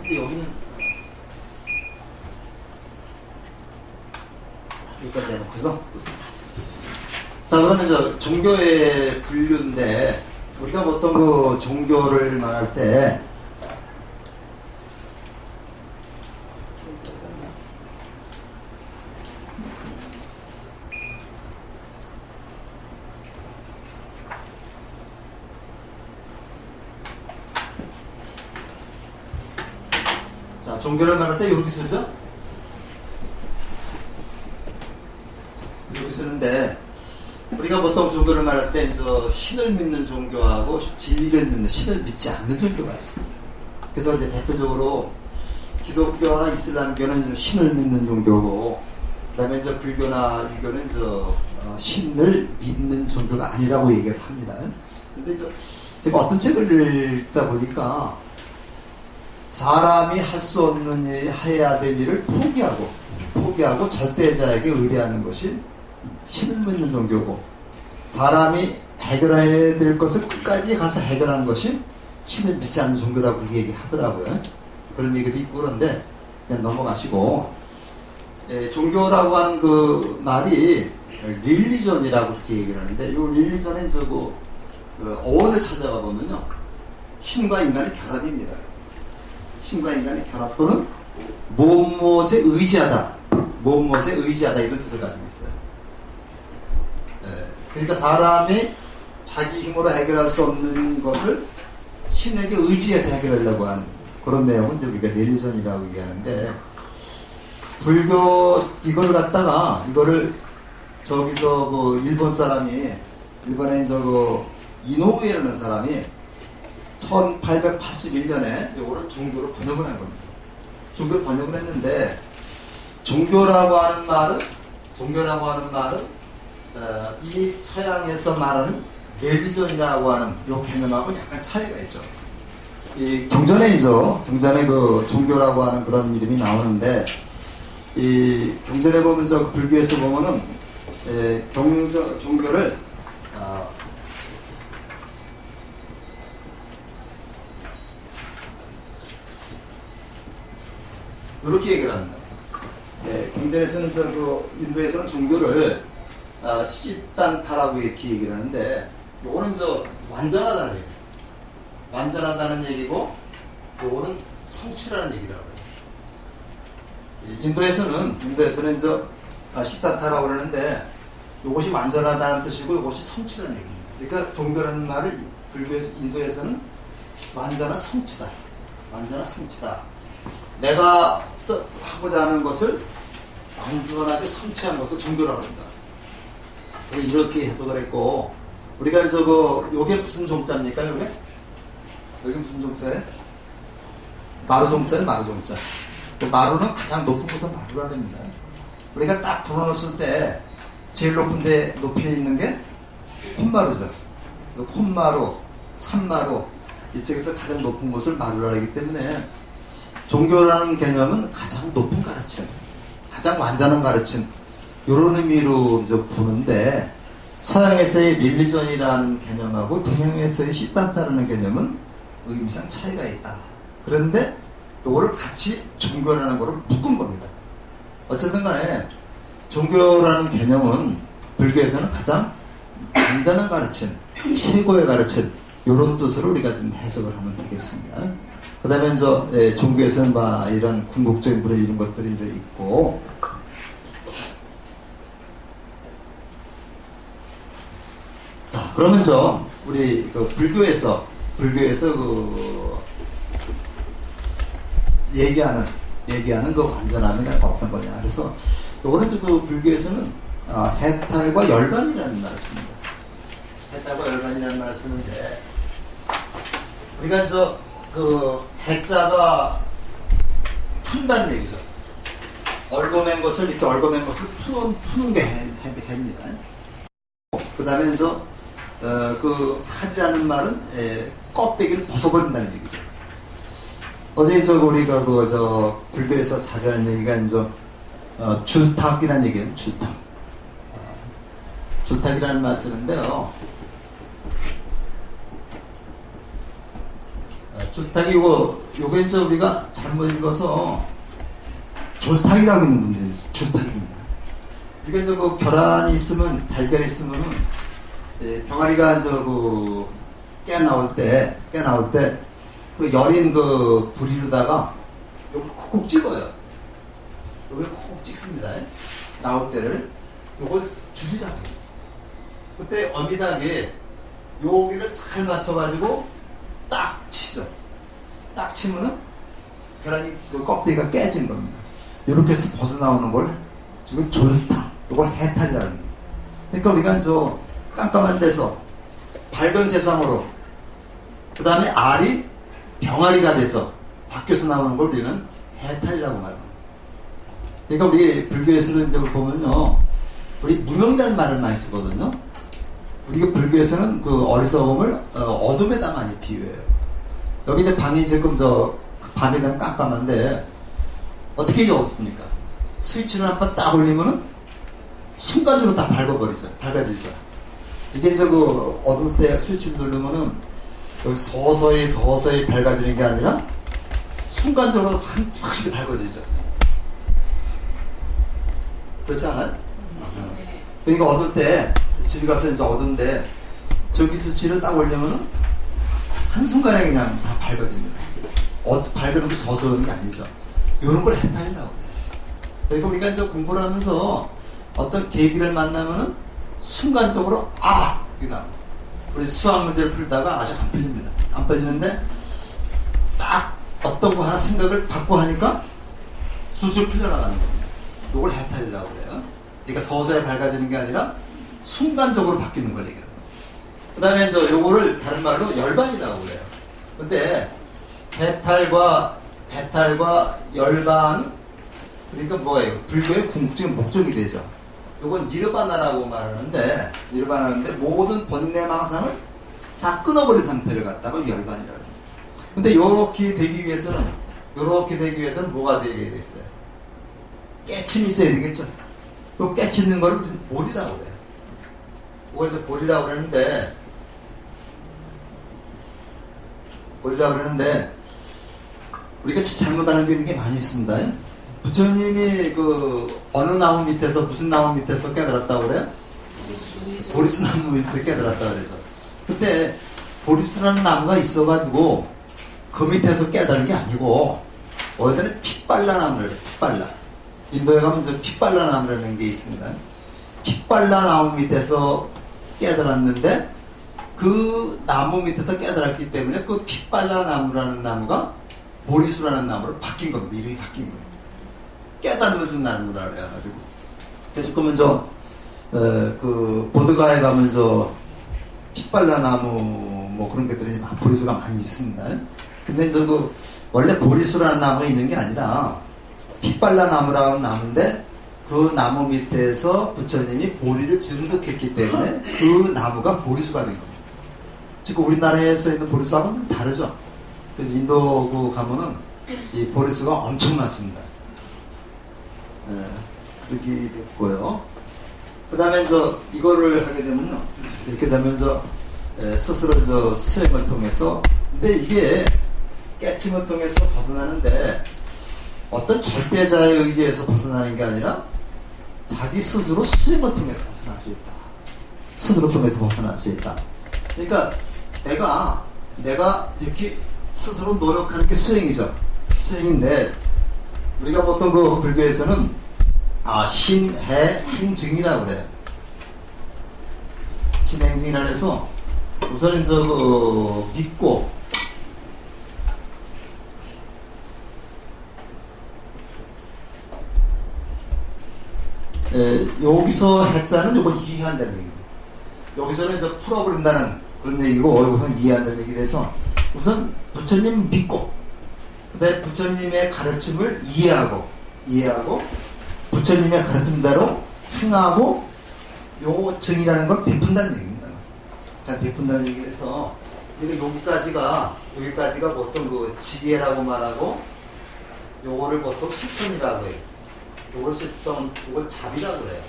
근데 여기는 여기까지 해놓고서, 자, 그러면 종교의 분류인데, 우리가 보통 종교를 말할 때 종교를 말할 때 이렇게 쓰죠? 이렇게 쓰는데, 우리가 보통 종교를 말할 때 신을 믿는 종교하고 진리를 믿는, 신을 믿지 않는 종교가 있습니다. 그래서 이제 대표적으로 기독교나 이슬람교는 신을 믿는 종교고, 그다음에 불교나 유교는 신을 믿는 종교가 아니라고 얘기를 합니다. 근데 제가 어떤 책을 읽다 보니까, 사람이 할 수 없는 일, 해야 될 일을 포기하고 절대자에게 의뢰하는 것이 신을 믿는 종교고, 사람이 해결해야 될 것을 끝까지 가서 해결하는 것이 신을 믿지 않는 종교라고 얘기하더라고요. 그런 얘기도 있고, 그런데 그냥 넘어가시고, 종교라고 하는 그 말이 릴리전이라고 그렇게 얘기를 하는데, 이 릴리전은 어원을 찾아가 보면요, 신과 인간의 결합입니다. 신과 인간의 결합 또는 무엇에 의지하다 이런 뜻을 가지고 있어요. 그러니까 사람이 자기 힘으로 해결할 수 없는 것을 신에게 의지해서 해결하려고 하는 그런 내용은 이제 우리가 릴리전이라고 얘기하는데, 불교 이걸 갖다가 이거를 저기서 그 일본 사람이, 일본에 저거 이노우에라는 사람이 1881년에 이거를 종교로 번역을 한 겁니다. 종교로 번역을 했는데, 종교라고 하는 말은 이 서양에서 말하는 릴리전이라고 하는 이 개념하고 약간 차이가 있죠. 이 경전에 그 종교라고 하는 그런 이름이 나오는데, 이 경전에 보면 저 불교에서 보면은 종교를 이렇게 얘기를 합니다. 경전에서는 인도에서는 종교를 시단타라고 이렇게 얘기를 하는데, 요거는 완전하다는 얘기예요. 완전하다는 얘기고, 요거는 성취라는 얘기라고 해요. 인도에서는 시단타라고 그러는데, 요것이 완전하다는 뜻이고, 요것이 성취라는 얘기입니다. 그러니까 종교라는 말을 인도에서는 완전한 성취다. 완전한 성취다. 내가 하고자 하는 것을 완전하게 성취한 것을 종교라고 한다. 이렇게 해석을 했고, 우리가 요게 무슨 종자입니까? 여기 무슨 종자예요? 마루종자는 마루종자. 마루는 가장 높은 곳은 마루라 합니다. 우리가 딱 들어놓았을 때 제일 높이에 있는 게 콧마루죠. 그래서 콧마루, 산마루, 이쪽에서 가장 높은 곳을 마루라 하기 때문에, 종교라는 개념은 가장 높은 가르침, 가장 완전한 가르침, 이런 의미로 보는데, 서양에서의 릴리전이라는 개념하고 동양에서의 시단타라는 개념은 의미상 차이가 있다. 그런데 이거를 같이 종교라는 거를 묶은 겁니다. 어쨌든 간에 종교라는 개념은 불교에서는 가장 완전한 가르침, 최고의 가르침, 이런 뜻으로 우리가 좀 해석을 하면 되겠습니다. 그 다음에 종교에서는 이런 궁극적인 부분 이런 것들이 있고, 자, 그러면 우리 불교에서 얘기하는 그 완전함이 어떤 거냐. 그래서 요거는 불교에서는 해탈과 열반이라는 말을 씁니다. 해탈과 열반이라는 말을 쓰는데, 우리가 해자가 푼다는 얘기죠. 얽어맨 것을 푸는 게 해입니다. 그 다음에 탈이라는 말은 껍데기를 벗어버린다는 얘기죠. 어제 우리가 불교에서 자주 하는 얘기가 줄탁이라는 얘기예요. 줄탁이라는 말 쓰는데요. 줄탁이 요게 우리가 잘못 읽어서 졸탁이라고 있는 분들이 줄탁입니다. 이게 계란이 있으면, 달걀이 있으면은, 병아리가 깨 나올 때, 여린 부리로다가 요걸 콕콕 찍어요. 요걸 콕콕 찍습니다. 나올 때를. 요걸 줄이라고 해요. 그때 어미닭이 여기를 잘 맞춰가지고 딱 치죠. 딱 치면은 계란이 껍데기가 깨지는 겁니다. 이렇게 해서 벗어나오는 걸 지금 졸타, 이걸 해탈이라는 겁니다. 그러니까 우리가 깜깜한 데서 밝은 세상으로, 그 다음에 알이 병아리가 돼서 밖에서 나오는 걸 우리는 해탈이라고 말합니다. 그러니까 우리 불교에서는 보면요, 우리 무명이라는 말을 많이 쓰거든요. 우리가 불교에서는 어리석음을 어둠에다 많이 비유해요. 여기 방이 지금 밤이 되면 깜깜한데 어떻게 어둡습니까? 스위치를 한번 딱 올리면은 순간적으로 다 밝아지죠. 이게 어두울 때 스위치를 누르면은 서서히 밝아지는 게 아니라 순간적으로 확실히 밝아지죠. 그렇지 않아요? 그러니까 어두울 때 집에 가서 어두운데 전기 스위치를 딱 올리면은 한순간에 그냥 다 밝아집니다. 밝은 게 서서운 게 아니죠. 이런 걸 해탈이라고. 그러니까 우리가 공부를 하면서 어떤 계기를 만나면은 순간적으로 이게 나옵니다. 우리 수학 문제를 풀다가 아주 안 풀립니다. 안 빠지는데 딱 어떤 거 하나 생각을 받고 하니까 술술 풀려나가는 겁니다. 이걸 해탈이라고 그래요. 그러니까 서서히 밝아지는 게 아니라 순간적으로 바뀌는 걸 얘기해요. 그 다음에 요거를 다른 말로 열반이라고 그래요. 근데 해탈과 열반, 그러니까 뭐예요? 불교의 궁극적인 목적이 되죠. 요건 니르바나라고 말하는데, 니르바나인데 모든 번뇌망상을 다 끊어버린 상태를 갖다가 열반이라고 해요. 근데 요렇게 되기 위해서는 뭐가 되겠어요? 깨침이 있어야 되겠죠. 요 깨치는 걸 우리는 볼이라고 그래요. 그걸 이제 볼이라고 그러는데, 우리가 잘못 알고 있는 게 많이 있습니다. 부처님이 어느 나무 밑에서, 무슨 나무 밑에서 깨달았다고 그래요? 보리스 나무 밑에서 깨달았다고 그래서. 근데 보리스라는 나무가 있어가지고 그 밑에서 깨달은 게 아니고, 어디는 핏발라 나무를 해요. 핏발라. 인도에 가면 핏발라 나무라는 게 있습니다. 핏발라 나무 밑에서 깨달았는데, 그 나무 밑에서 깨달았기 때문에 그 핏발라 나무라는 나무가 보리수라는 나무로 바뀐 겁니다. 이름이 바뀐 거예요. 깨달음을 준 나무라 그래가지고. 그래서 그러면 보드가에 가면 핏발라 나무 뭐 그런 것들이 보리수가 많이 있습니다. 근데 원래 보리수라는 나무가 있는 게 아니라 핏발라 나무라는 나무인데, 그 나무 밑에서 부처님이 보리를 증득했기 때문에 그 나무가 보리수가 된 겁니다. 지금 우리나라에서 있는 보리수하고는 좀 다르죠. 그래서 인도 가면은 이 보리수가 엄청 많습니다. 그렇게 됐고요. 그 다음에 이거를 하게 되면요, 이렇게 되면 스스로 수행을 통해서, 근데 이게 깨침을 통해서 벗어나는데 어떤 절대자의 의지에서 벗어나는 게 아니라 자기 스스로 수행을 통해서 벗어날 수 있다. 스스로 통해서 벗어날 수 있다. 그러니까 내가 이렇게 스스로 노력하는 게 수행이죠. 수행인데, 우리가 보통 불교에서는 신해 행증이라고 그래요. 신행증이라 해서 우선은 믿고, 여기서 해자는 요걸 이해한다는 얘기입니다. 여기서는 풀어버린다는 그런 얘기고, 여기서는 이해한다는 얘기를 해서, 우선 부처님 믿고, 그 다음에 부처님의 가르침을 이해하고, 부처님의 가르침대로 행하고, 요 정이라는 걸 베푼다는 얘기입니다. 베푼다는 얘기를 해서, 여기까지가 보통 지혜라고 말하고, 요거를 보통 실천이라고 해요. 요걸 잡이라고 그래요.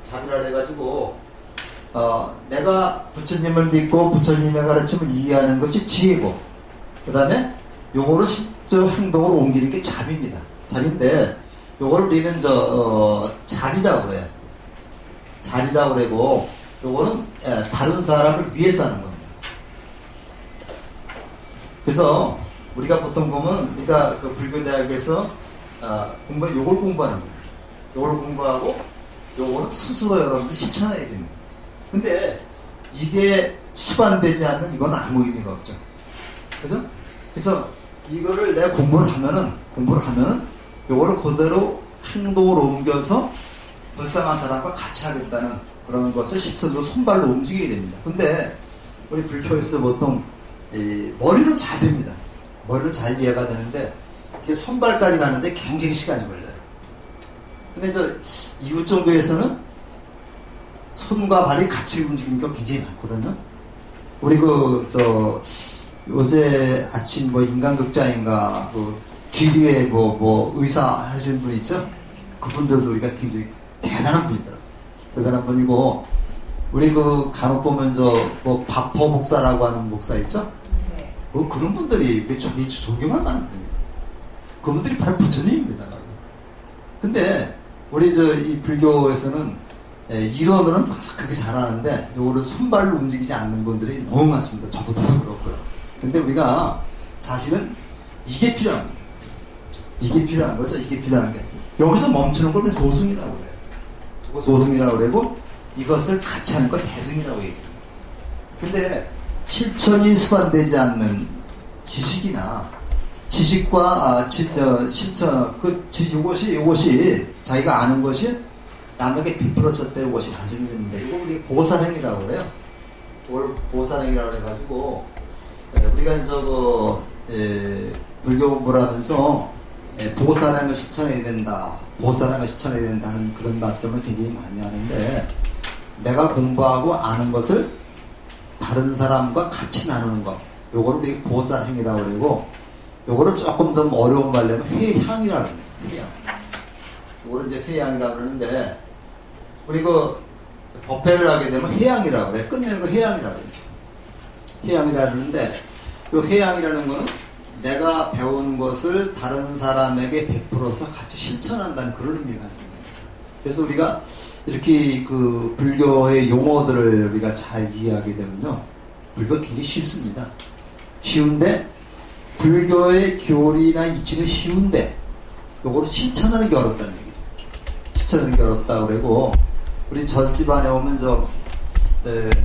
잡이라 해가지고, 내가 부처님을 믿고 부처님의 가르침을 이해하는 것이 지혜고, 그 다음에 요거를 실제 행동으로 옮기는 게 잡입니다. 잡인데, 요거를 우리는 자리라고 그래요. 자리라고 그러고, 요거는 다른 사람을 위해서 하는 겁니다. 그래서 우리가 보통 보면, 그러니까 불교대학에서 요걸 공부하는 거예요. 요걸 공부하고, 요거는 스스로 여러분들 실천해야 됩니다. 근데 이게 수반되지 않는 이건 아무 의미가 없죠. 그죠? 그래서 이거를 내가 공부를 하면은 요거를 그대로 행동으로 옮겨서 불쌍한 사람과 같이 하겠다는 그런 것을 실천으로 손발로 움직이게 됩니다. 근데 우리 불교에서 보통 머리는 잘 됩니다. 머리는 잘 이해가 되는데 이게 손발까지 가는데 굉장히 시간이 걸려요. 근데 이웃 종교에서는 손과 발이 같이 움직이는 게 굉장히 많거든요. 우리 요새 아침 인간극장인가 기류에 의사 하시는 분 있죠? 그분들도 우리가 굉장히 대단한 분이더라고요. 대단한 분이고, 우리 간혹 보면 바포 목사라고 하는 목사 있죠? 그런 분들이 존경할 만한 분이에요. 그분들이 바로 부처님입니다. 근데 우리 이 불교에서는 이론으로는 막상 그렇게 잘하는데 요거를 손발로 움직이지 않는 분들이 너무 많습니다. 저보다도 그렇고요. 근데 우리가 사실은 이게 필요합니다. 이게 필요한 거죠. 이게 필요한 게. 여기서 멈추는 걸 소승이라고 해요. 소승이라고 그러고, 이것을 같이 하는 걸 대승이라고 얘기해요. 근데 실천이 수반되지 않는 지식이나 지식과 실천 요것이 자기가 아는 것이 남에게 비풀었을 때 이것이 완성이 됩니다. 이거 우리 보살행위라고 그래요. 이걸 보살행위라고 해가지고 우리가 이제 불교 공부를 하면서 보살행을 실천해야 된다, 보살행을 실천해야 된다는 그런 말씀을 굉장히 많이 하는데, 내가 공부하고 아는 것을 다른 사람과 같이 나누는 것, 요거를 우리 보살행위라고 그러고, 요거를 조금 더 어려운 말로 하면 회향이라고 합니다. 회향. 요거를 이제 회향이라고 그러는데, 우리 법회를 하게 되면 회향이라고 그래. 끝내는 거 회향이라고 그래. 회향이라고 그러는데, 그 회향이라는 거는 내가 배운 것을 다른 사람에게 베풀어서 같이 실천한다는 그런 의미가 있는 거예요. 그래서 우리가 이렇게 그 불교의 용어들을 우리가 잘 이해하게 되면요, 불교가 굉장히 쉽습니다. 쉬운데 불교의 교리나 이치는 쉬운데 요거를 실천하는 게 어렵다는 얘기죠. 실천하는 게 어렵다고 그러고, 우리 전 집안에 오면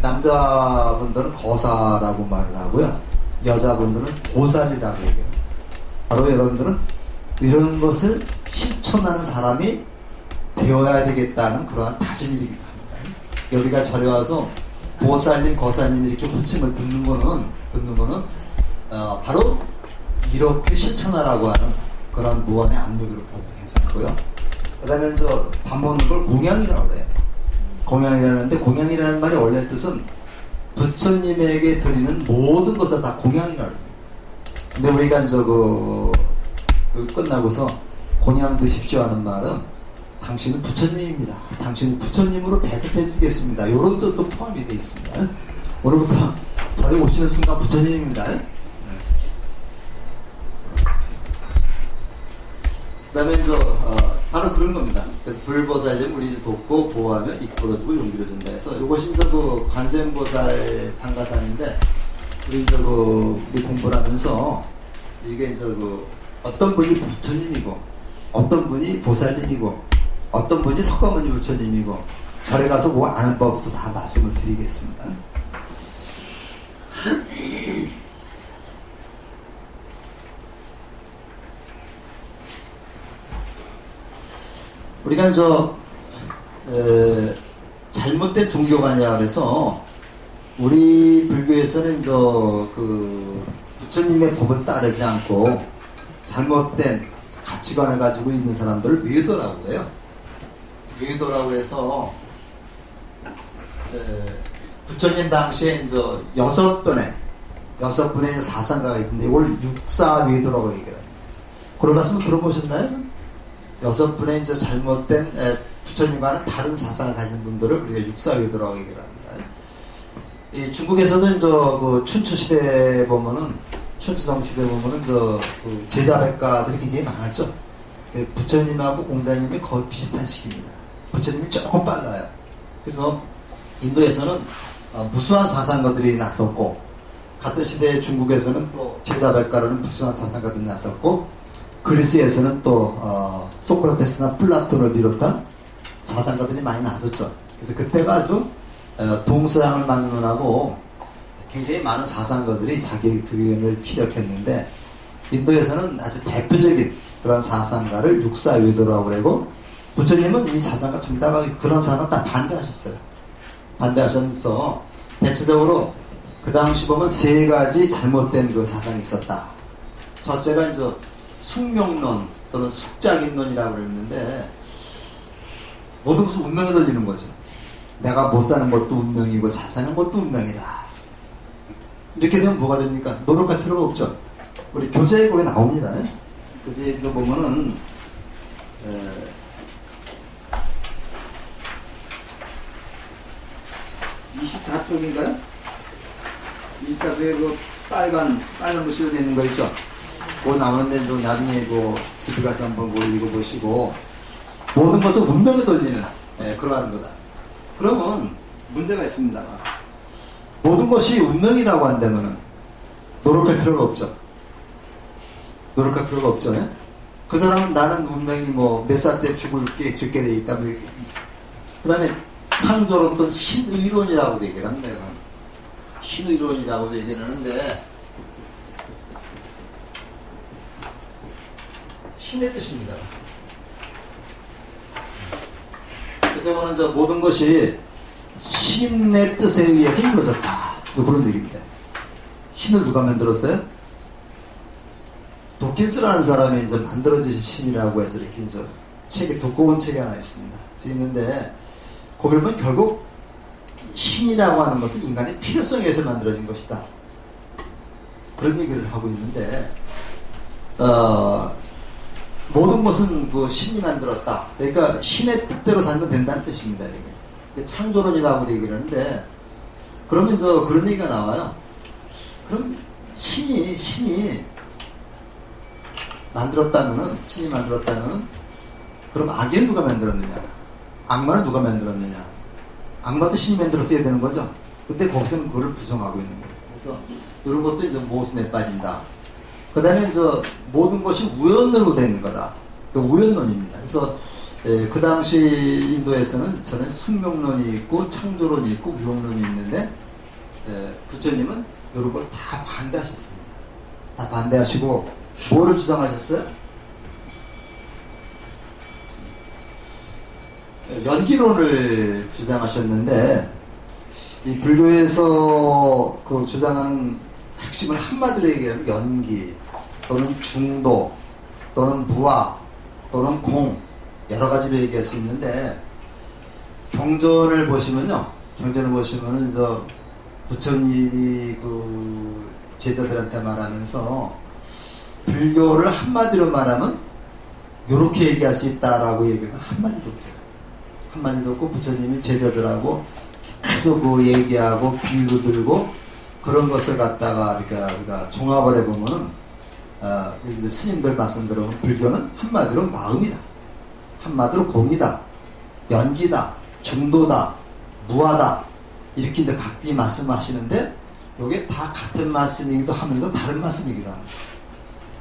남자분들은 거사라고 말을 하고요, 여자분들은 보살이라고 얘기해요. 바로 여러분들은 이런 것을 실천하는 사람이 되어야 되겠다는 그러한 다짐이기도 합니다. 여기가 절에 와서 보살님, 거사님 이렇게 호칭을 듣는 거는 바로 이렇게 실천하라고 하는 그런 무한의 압력으로 봐도 괜찮고요. 그 다음에 밥 먹는 걸 공양이라고 그래요. 공양이라는데, 공양이라는 말의 원래 뜻은 부처님에게 드리는 모든 것을 다 공양이라고 해요. 근데 우리가 끝나고서 공양 드십시오 하는 말은 당신은 부처님입니다, 당신은 부처님으로 대접해 드리겠습니다, 이런 뜻도 포함이 되어 있습니다. 오늘부터 자리 오시는 순간 부처님입니다. 그 다음에 바로 그런 겁니다. 그래서 불보살님 우리를 돕고 보호하며 이끌어주고 용기를 준다 해서, 이것이 관세음보살 판가산인데, 우리 우리 공부를 하면서 이게 어떤 분이 부처님이고, 어떤 분이 보살님이고, 어떤 분이 석가모니 부처님이고, 절에 가서 뭐 아는 법부터 다 말씀을 드리겠습니다. 우리가 잘못된 종교가냐 그래서, 우리 불교에서는 부처님의 법을 따르지 않고 잘못된 가치관을 가지고 있는 사람들을 외도라고 해요. 외도라고 해서 부처님 당시에 여섯 분의 사상가가 있는데, 이걸 육사외도라고 얘기해요. 그런 말씀 들어보셨나요? 여섯 분의 잘못된 부처님과는 다른 사상을 가진 분들을 우리가 육사외도라고 얘기를 합니다. 이 중국에서는 춘추 시대에 보면은, 춘추성 시대에 보면은 제자백가들이 굉장히 많았죠. 부처님하고 공자님이 거의 비슷한 시기입니다. 부처님이 조금 빨라요. 그래서 인도에서는 무수한 사상가들이 나섰고, 같은 시대의 중국에서는 또 제자백가로는 무수한 사상가들이 나섰고, 그리스에서는 또 소크라테스나 플라톤을 비롯한 사상가들이 많이 나섰죠. 그래서 그때가 아주 동서양을 막론하고 굉장히 많은 사상가들이 자기 의견을 피력했는데, 인도에서는 아주 대표적인 그런 사상가를 육사외도라고 그러고, 부처님은 이 사상가 좀 이따가 그런 사람은 다 반대하셨어요. 반대하셔서 대체적으로 그 당시 보면 세 가지 잘못된 그 사상이 있었다. 첫째가 숙명론 또는 숙작인론이라고 그랬는데, 모든 것은 운명에 돌리는 거죠. 내가 못 사는 것도 운명이고 잘 사는 것도 운명이다. 이렇게 되면 뭐가 됩니까? 노력할 필요가 없죠. 우리 교재에 거기 나옵니다. 교재에 보면은 24쪽인가요? 24쪽에 빨간 글씨로 되어 있는 거 있죠? 그거 나오는데 나중에 집에 가서 한번 읽어보시고, 모든 것은 운명에 돌리는 그러한 거다. 그러면 문제가 있습니다. 모든 것이 운명이라고 한다면 노력할 필요가 없죠. 노력할 필요가 없죠. 그 사람은 나는 운명이 몇 살 때 죽게 돼 있다. 그 다음에 창조론 또는 신의론이라고 얘기를 합니다. 신의론이라고도 얘기를 하는데 신의 뜻입니다. 그래서 이거는 저 모든 것이 신의 뜻에 의해서 이루어졌다. 그런 얘기입니다. 신을 누가 만들었어요? 도킨스라는 사람이 이제 만들어진 신이라고 해서 이렇게 이제 책이 두꺼운 책이 하나 있습니다. 있는데 거기를 보면 결국 신이라고 하는 것은 인간의 필요성에 의해서 만들어진 것이다. 그런 얘기를 하고 있는데 모든 것은 그 신이 만들었다. 그러니까 신의 뜻대로 살면 된다는 뜻입니다. 이게 창조론이라고 얘기를 하는데 그러면 그런 얘기가 나와요. 그럼 신이 만들었다면은 그럼 악인은 누가 만들었느냐? 악마는 누가 만들었느냐? 악마도 신이 만들었어야 되는 거죠. 근데 거기서는 그걸 부정하고 있는 거예요. 그래서 이런 것도 이제 모순에 빠진다. 그 다음에 모든 것이 우연으로 되는 거다. 그 우연론입니다. 그래서 그 당시 인도에서는 저는 숙명론이 있고 창조론이 있고 유혹론이 있는데 부처님은 이런 걸 다 반대하셨습니다. 다 반대하시고 뭐를 주장하셨어요? 연기론을 주장하셨는데 이 불교에서 그 주장하는 핵심을 한마디로 얘기하면 연기 또는 중도 또는 무아 또는 공 여러 가지로 얘기할 수 있는데 경전을 보시면은 부처님이 그 제자들한테 말하면서 불교를 한마디로 말하면 요렇게 얘기할 수 있다라고 얘기가 한마디도 없어요. 한마디도 없고 부처님이 제자들하고 계속 그 얘기하고 비유로 들고 그런 것을 갖다가 우리가 종합을 해보면은 이제 스님들 말씀대로 불교는 한마디로 마음이다. 한마디로 공이다. 연기다. 중도다. 무아다. 이렇게 이제 각기 말씀하시는데 이게 다 같은 말씀이기도 하면서 다른 말씀이기도 합니다.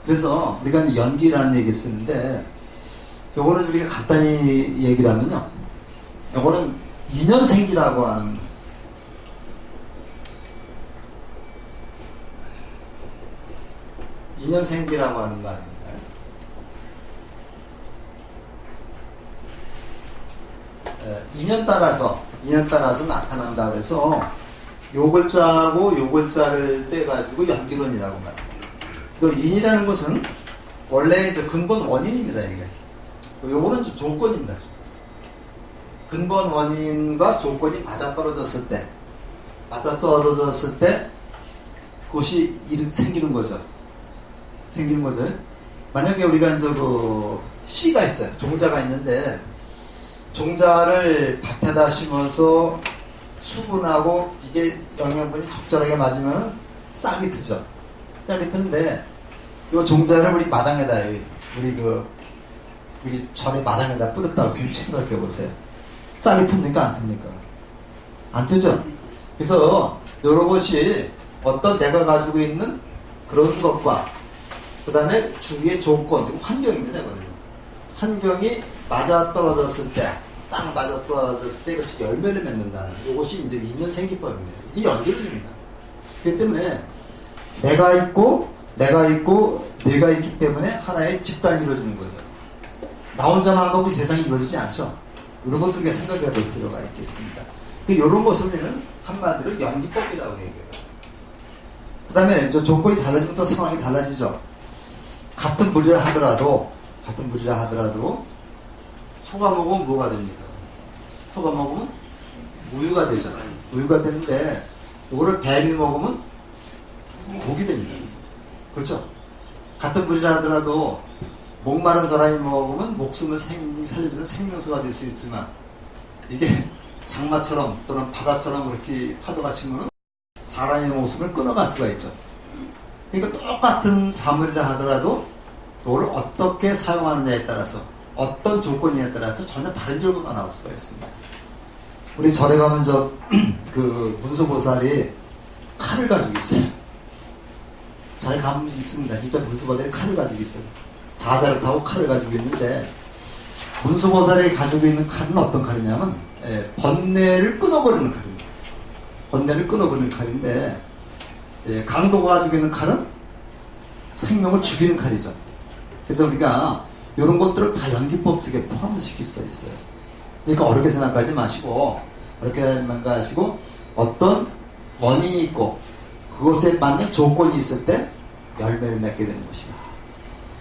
그래서 우리가 연기라는 얘기 쓰는데 요거는 우리가 간단히 얘기를 하면요. 요거는 인연생기라고 하는 말입니다. 인연 따라서 나타난다 그래서 요 글자하고 요 글자를 떼가지고 연기론이라고 말합니다. 또 인이라는 것은 원래 이제 근본 원인입니다. 이게 요거는 조건입니다. 근본 원인과 조건이 맞아떨어졌을 때 그것이 생기는 거죠. 만약에 우리가 이제 그 씨가 있어요. 종자가 있는데 종자를 밭에다 심어서 수분하고 이게 영양분이 적절하게 맞으면 싹이 트죠. 싹이 트는데 이 종자를 우리 마당에다 우리 전에 마당에다 뿌렸다고 생각해 보세요. 싹이 틉니까 안 틉니까? 안 트죠. 그래서 여러 것이 어떤 내가 가지고 있는 그런 것과 그 다음에 주위의 조건, 환경입니다. 환경이 맞아떨어졌을 때, 딱 맞아떨어졌을 때 이것이 열매를 맺는다는 이것이 이제 인연생기법입니다. 이 연결입니다. 그렇기 때문에 내가 있고 내가 있기 때문에 하나의 집단이 이루어지는 거죠. 나 혼자만 하고 세상이 이루어지지 않죠. 이런 것들 우리가 생각해 볼 필요가 있겠습니다. 이런 것을 우리는 한마디로 연기법이라고 얘기해요. 그 다음에 조건이 달라지면 또 상황이 달라지죠. 같은 물이라 하더라도 소가 먹으면 뭐가 됩니까? 소가 먹으면 우유가 되잖아요. 우유가 되는데 이거를 뱀이 먹으면 독이 됩니다. 그렇죠? 같은 물이라 하더라도 목마른 사람이 먹으면 목숨을 살려주는 생명수가 될 수 있지만 이게 장마처럼 또는 바다처럼 그렇게 파도가 치면 사람의 목숨을 끊어갈 수가 있죠. 그러니까 똑같은 사물이라 하더라도 그걸 어떻게 사용하느냐에 따라서 어떤 조건에 따라서 전혀 다른 결과가 나올 수가 있습니다. 우리 절에 가면 그 문수보살이 칼을 가지고 있어요. 절에 가면 있습니다. 진짜 문수보살이 칼을 가지고 있어요. 사자를 타고 칼을 가지고 있는데 문수보살이 가지고 있는 칼은 어떤 칼이냐면 번뇌를 끊어버리는 칼입니다. 번뇌를 끊어버리는 칼인데, 예, 강도가 가지고 있는 칼은 생명을 죽이는 칼이죠. 그래서 우리가 이런 것들을 다 연기법 속에 포함을 시킬 수 있어요. 그러니까 어렵게 생각하지 마시고, 어렵게 생각하시고, 어떤 원인이 있고, 그것에 맞는 조건이 있을 때 열매를 맺게 되는 것이다.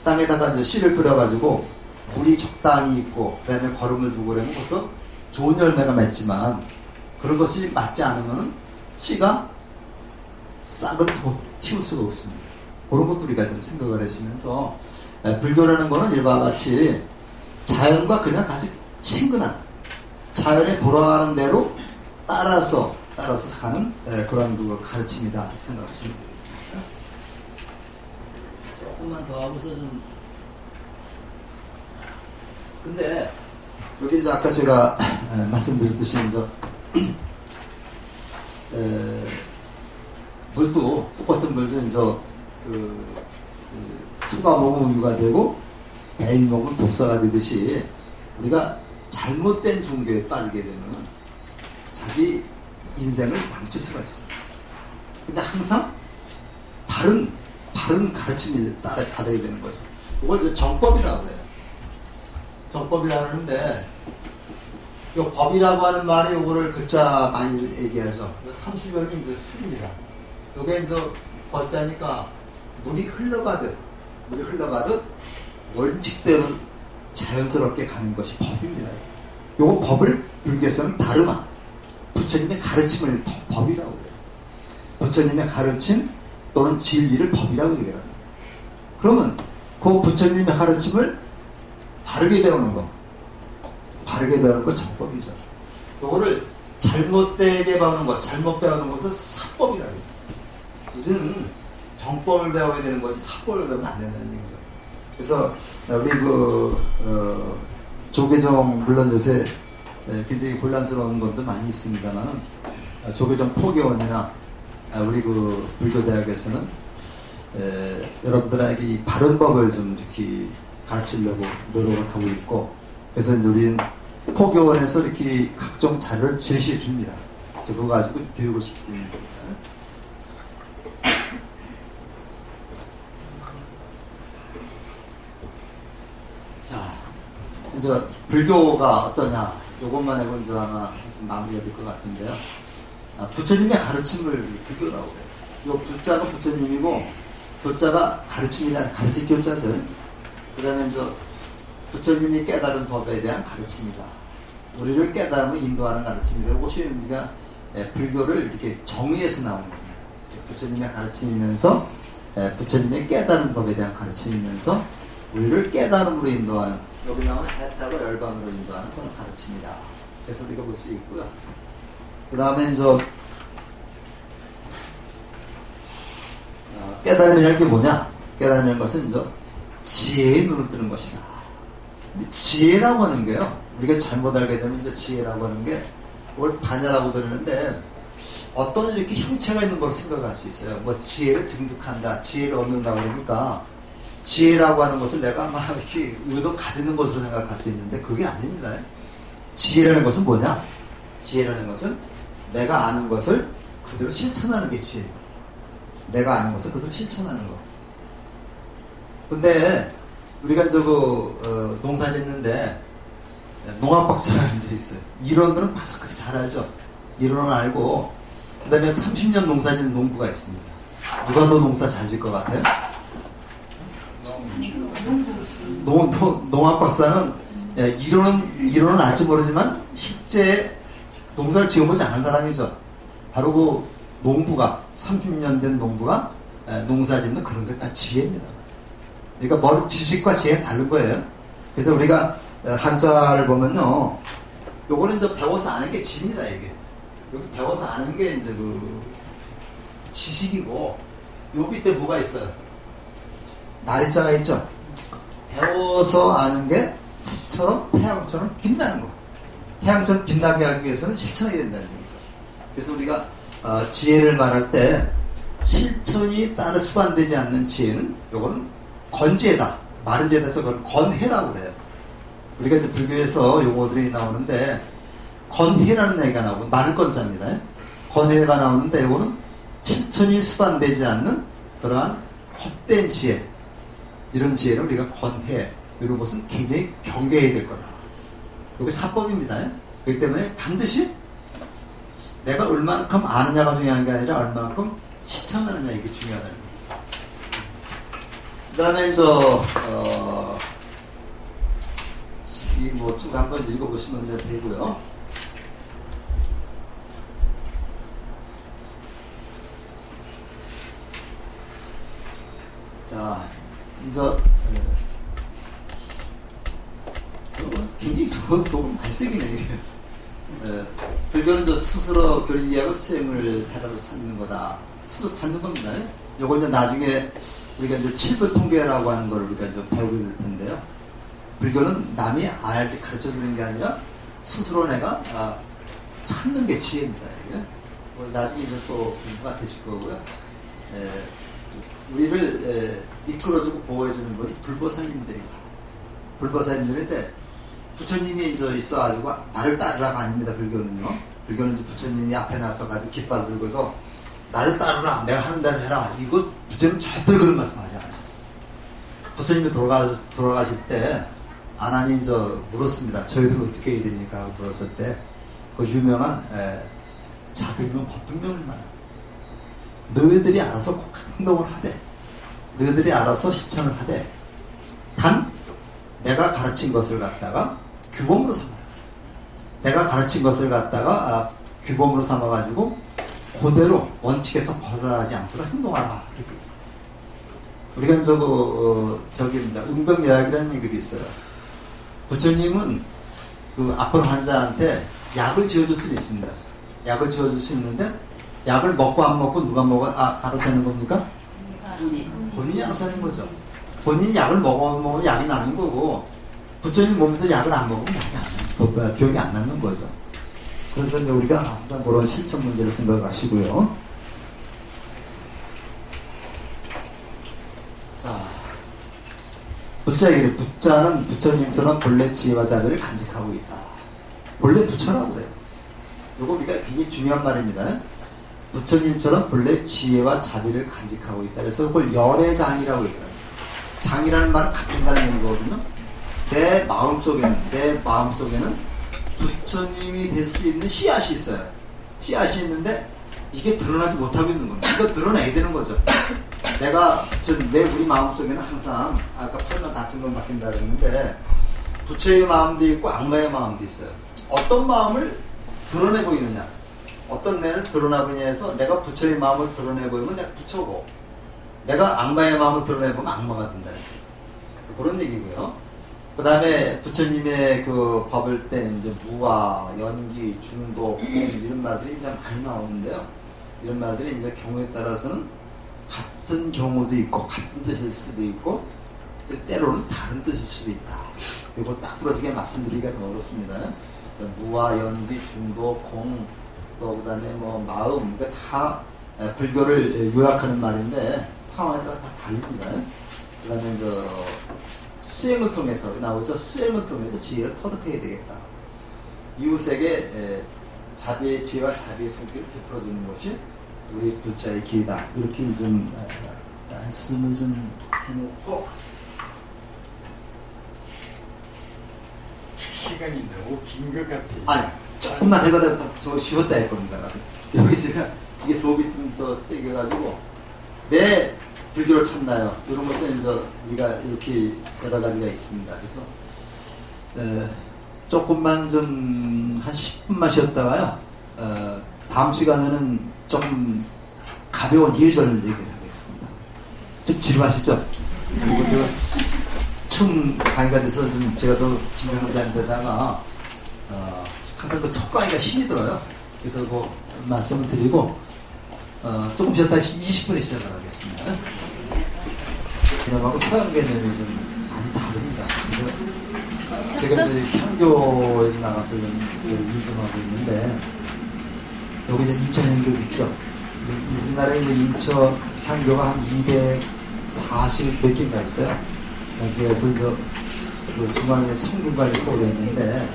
땅에다가 이제 씨를 뿌려가지고, 물이 적당히 있고, 그 다음에 거름을 두고 그러면 벌써 좋은 열매가 맺지만, 그런 것이 맞지 않으면 씨가 싹을 틔울 수가 없습니다. 그런 것도 우리가 좀 생각을 하시면서, 불교라는 거는 이와 같이 자연과 그냥 같이 친근한, 자연에 돌아가는 대로 따라서 가는 그런 그 가르침이다 생각하시면 되겠습니다. 조금만 더 하고서 좀. 근데 여기 이제 아까 제가 말씀드렸듯이 이제 물도 똑같은 물도 이제 수가 먹으면 우유가 되고 배이 먹으면 독사가 되듯이 우리가 잘못된 종교에 빠지게 되면 자기 인생을 망칠 수가 있어요. 근데 항상 바른 가르침을 받아야 되는 거죠. 이걸 정법이라고 해요. 정법이라고 하는데 이 법이라고 하는 말이 이거를 글자 많이 얘기하죠. 30년이 이제 술입니다. 이게 이제 거자니까 물이 흘러가듯 원칙대로 자연스럽게 가는 것이 법입니다. 요 법을 불교에서는 다르마, 부처님의 가르침을 법이라고 해요. 부처님의 가르침 또는 진리를 법이라고 얘기해요. 그러면 그 부처님의 가르침을 바르게 배우는 거 정법이죠. 요거를 잘못되게 배우는 것, 잘못 배우는 것은 사법이라고 해요. 우리는 정법을 배워야 되는 거지 사법을 배우면 안 된다는 얘기죠. 그래서 우리 조계종 물론 요새 굉장히 혼란스러운 것도 많이 있습니다만 조계종 포교원이나 우리 불교대학에서는 여러분들에게 이 바른 법을 좀 이렇게 가르치려고 노력을 하고 있고, 그래서 이제 우리는 포교원에서 이렇게 각종 자료를 제시해 줍니다. 그거 가지고 교육을 시키는 겁니다. 자, 이제 불교가 어떠냐, 이것만 해본 이제 아마 마무리가 될 것 같은데요. 부처님의 가르침을 불교라고 해요. 이 부자가 부처님이고, 교자가 가르침이라 가르칠 교자죠. 그 다음에 이제 부처님이 깨달은 법에 대한 가르침이다. 우리를 깨달음을 인도하는 가르침이다. 이것이 우리가 불교를 이렇게 정의해서 나온 겁니다. 부처님의 가르침이면서 부처님의 깨달은 법에 대한 가르침이면서 우리를 깨달음으로 인도하는, 여기 나오는 해탈과 열반으로 인도하는 그런 가르침이다. 그래서 우리가 볼 수 있고요. 그 다음에 이제 깨달음이라는 게 뭐냐? 깨달음이라는 것은 이제 지혜의 눈을 뜨는 것이다. 근데 지혜라고 하는 게요, 우리가 잘못 알게 되면 이제 지혜라고 하는 게 그걸 반야라고 들었는데 어떤 이렇게 형체가 있는 걸 생각할 수 있어요. 뭐 지혜를 증득한다, 지혜를 얻는다 그러니까 지혜라고 하는 것을 내가 막 이렇게 의도 가지는 것으로 생각할 수 있는데 그게 아닙니다. 지혜라는 것은 뭐냐? 지혜라는 것은 내가 아는 것을 그대로 실천하는 게 지혜. 내가 아는 것을 그대로 실천하는 거. 근데 우리가 농사 짓는데 농학박사라는 게 있어요. 이론들은 봐서 그렇게 잘 알죠. 이론을 알고 그 다음에 30년 농사 짓는 농부가 있습니다. 누가 더 농사 잘 질 것 같아요? 농학박사는 이론은 알지 모르지만 실제 농사를 지어보지 않은 사람이죠. 바로 그 농부가 30년 된 농부가 농사 짓는 그런 게 다 지혜입니다. 그러니까 머리 지식과 지혜는 다른 거예요. 그래서 우리가 한자를 보면요, 요거는 이제 배워서 아는 게 지입니다. 이게 여기 배워서 아는 게 이제 그 지식이고, 요 밑에 뭐가 있어요? 나리자가 있죠. 배워서 아는 게 해처럼 태양처럼 빛나는 거. 태양처럼 빛나게 하기 위해서는 실천이 된다는 얘기죠. 그래서 우리가 지혜를 말할 때 실천이 따라 수반되지 않는 지혜는 요거는 건지혜다. 마른 지혜에서 그걸 건해라고 그래요. 우리가 이제 불교에서 용어들이 나오는데 건해라는 얘기가 나오고 마를 건자입니다. 건해가 나오는데 이거는 천천히 수반되지 않는 그러한 헛된 지혜, 이런 지혜를 우리가 건해, 이런 것은 굉장히 경계해야 될 거다. 이게 사법입니다. 그렇기 때문에 반드시 내가 얼마만큼 아느냐가 중요한 게 아니라 얼마만큼 실천하느냐, 이게 중요하다는 거죠. 그 다음에 이 뭐 쭉 한번 읽어보시면 이제 되고요. 자, 이제 굉장히 속은 많이 쓰기네, 이게. 불교는 스스로 그런 이해하고 수행을 해가지고 찾는 거다. 스스로 찾는 겁니다. 요거 이제 나중에 우리가 이제 7부 통계라고 하는 걸 우리가 이제 배우게 될 텐데요. 불교는 남이 알게 가르쳐 주는 게 아니라 스스로 내가 찾는 게 지혜입니다. 이게. 뭐 나중에 이제 또 공부가 되실 거고요. 우리를 이끌어주고 보호해주는 분이 불보살님들입니다. 불보살님들인데 부처님이 이제 있어가지고 나를 따르라가 아닙니다. 불교는요. 불교는 이제 부처님이 앞에 나서가지고 깃발 들고서 나를 따르라, 내가 하는 대로 해라. 이거 부처님 절대 그런 말씀하지 않으셨어요. 부처님이 돌아가실 때 아난이 이제 물었습니다. 저희들 어떻게 해야 됩니까? 물었을 때 그 유명한 자비명 법등명을 말합니다. 너희들이 알아서 행동을 하되, 너희들이 알아서 실천을 하되, 단 내가 가르친 것을 갖다가 규범으로 삼아라. 내가 가르친 것을 갖다가 규범으로 삼아가지고 그대로 원칙에서 벗어나지 않도록 행동하라. 우리가 저기입니다. 응병여약이라는 얘기도 있어요. 부처님은 그 아픈 환자한테 약을 지어줄 수 있습니다. 약을 지어줄 수 있는데 약을 먹고 안 먹고 누가 먹어 알아서 하는 겁니까? 본인이 알아서 하는 거죠. 본인이 약을 먹으면 약이 나는 거고, 부처님 몸에서 약을 안 먹으면 약이 안 나는 거고, 병이 안 낫는 거죠. 그래서 이제 우리가 항상 그런 실천 문제를 생각하시고요. 자, 부자에게 부자는 부처님처럼 본래 지혜와 자비를 간직하고 있다. 본래 부처라고 그래요. 이거 우리가 굉장히 중요한 말입니다. 부처님처럼 본래 지혜와 자비를 간직하고 있다. 그래서 그걸 열애장이라고 얘기해요. 장이라는 말은 갖는다는 얘기거든요. 내 마음속에는 부처님이 될 수 있는 씨앗이 있어요. 씨앗이 있는데 이게 드러나지 못하고 있는 겁니다. 이거 드러내야 되는 거죠. 우리 마음속에는 항상 아까 8만 4천 번 바뀐다 그랬는데 부처의 마음도 있고 악마의 마음도 있어요. 어떤 마음을 드러내 보이느냐, 어떤 내를 드러내 보이냐에서 내가 부처의 마음을 드러내 보이면 내가 부처고, 내가 악마의 마음을 드러내 보면 악마가 된다. 그런 얘기고요. 그 다음에 부처님의 그 법을 때 이제 무아, 연기, 중도, 공 이런 말들이 이제 많이 나오는데요. 이런 말들이 이제 경우에 따라서는 같은 경우도 있고 같은 뜻일 수도 있고 때로는 다른 뜻일 수도 있다. 이거 딱 부러지게 말씀드리기가 좀 어렵습니다. 무아, 연기, 중도, 공, 또 그다음에 뭐 마음, 그러니까 다 불교를 요약하는 말인데 상황에 따라 다 다릅니다. 그다음에 수행을 통해서 나오죠. 수행을 통해서 지혜를 터득해야 되겠다. 이웃에게 자비의 지혜와 자비의 손길을 베풀어주는 것이 우리 불자의 길이다. 이렇게 좀 말씀을 좀 해놓고, 시간이 너무 긴 것 같아요. 아니 조금만 해가지고 저 쉬웠다 할 겁니다. 가서 여기 제가 이게 속이 있으면 세게 가지고 내 불교를 찾나요? 이런 것은 이제 우리가 이렇게 여러 가지가 있습니다. 그래서 조금만 좀 한 10분만 쉬었다가요. 다음 시간에는 조금 가벼운 예절 얘기를 하겠습니다. 좀 지루하시죠? 그리고 처음 강의가 돼서 좀 제가 더 긴장하지 않는 데다가 항상 그 첫 강의가 힘이 들어요. 그래서 그 말씀을 드리고 조금 쉬었다가 20분에 시작을 하겠습니다. 그냥하고 서양 개념이 좀 많이 다릅니다. 제가 이제 향교에 나가서 일 좀 하고 있는데, 여기 이제 인천 향교 있죠. 우리나라에 이제 인천 향교가 한 240 몇 개인가 있어요. 여기에 그 중앙에 성균관이 서울에 있는데,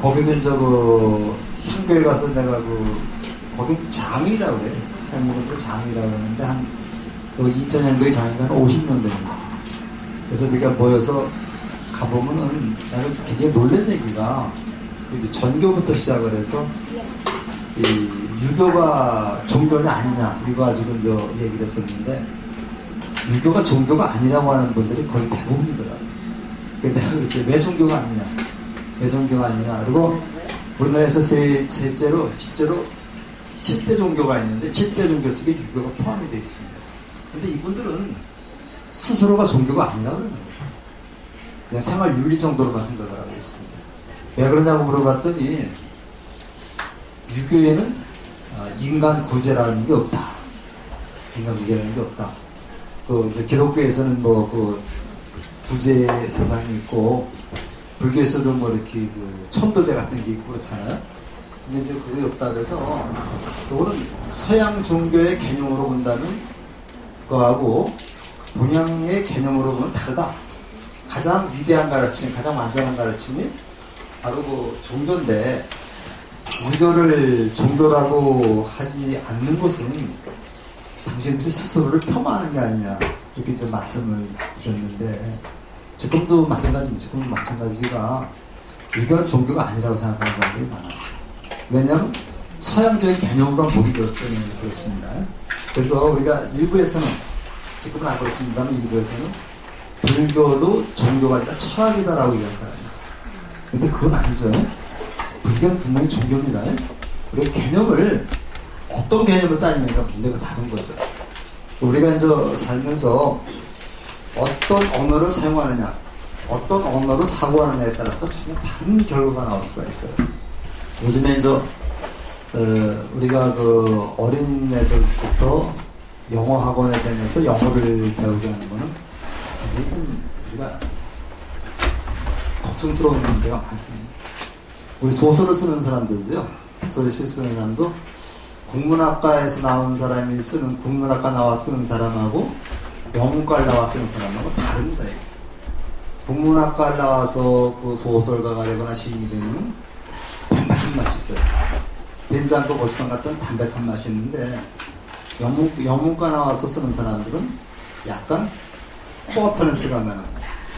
거기는 향교에 가서 내가 거긴 장이라고 그래요. 대한민국으로 장이라고 그러는데 한 2000년도에 장이가 한 50년 됩니다. 그래서 우리가 모여서 가보면은 나는 굉장히 놀란 얘기가 이제 전교부터 시작을 해서 이 유교가 종교냐 아니냐 이거 가지고 저 얘기를 했었는데 유교가 종교가 아니라고 하는 분들이 거의 대부분이더라고요. 근데 내가 그랬어요. 왜 종교가 아니냐? 왜 종교가 아니냐? 그리고 우리나라에서 실제로 7대 종교가 있는데 7대 종교 속에 유교가 포함이 되어 있습니다. 근데 이분들은 스스로가 종교가 아니라고 그러는 거예요. 그냥 생활 윤리 정도로만 생각을 하고 있습니다. 왜 그러냐고 물어봤더니 유교에는 인간 구제라는 게 없다. 인간 구제라는 게 없다. 이제 기독교에서는 그 구제 사상이 있고 불교에서도 뭐 이렇게 천도제 같은 게 있고 그렇잖아요. 근데 이제 그게 없다 그래서 이거는 서양 종교의 개념으로 본다면 그거하고 동양의 개념으로 보면 다르다. 가장 위대한 가르침, 가장 완전한 가르침이 바로 그 종교인데 유교를 종교라고 하지 않는 것은 당신들이 스스로를 폄하하는 게 아니냐 이렇게 좀 말씀을 주셨는데 지금도 마찬가지입니다. 지금도 마찬가지가 유교는 종교가 아니라고 생각하는 사람들이 많아요. 왜냐하면 서양적인 개념으로만 보기 때문에 그렇습니다. 그래서 우리가 일부에서는 지금은 안 그렇습니다만 일부에서는 불교도 종교가 아니라 철학이다라고 얘기하는 사람이 있어요. 근데 그건 아니죠. 불교는 분명히 종교입니다. 우리가 개념을 어떤 개념을 따지는가 문제가 다른 거죠. 우리가 이제 살면서 어떤 언어를 사용하느냐, 어떤 언어로 사고하느냐에 따라서 전혀 다른 결과가 나올 수가 있어요. 요즘에 이제 우리가 그 어린 애들부터 영어 학원에 다니면서 영어를 배우게 하는 거는 굉장히 좀 우리가 걱정스러운 문제가 많습니다. 우리 소설을 쓰는 사람들도요, 소설을 쓰는 사람도 국문학과에서 나온 사람이 쓰는, 국문학과 나와 쓰는 사람하고 영문과를 나와 쓰는 사람하고 다릅니다. 국문학과를 나와서 그 소설가가 되거나 시인이 되면 담백한 맛이 있어요. 된장과 고추장 같은 담백한 맛이 있는데 영문과 나와서 쓰는 사람들은 약간 뽀뽀 냄새가 나는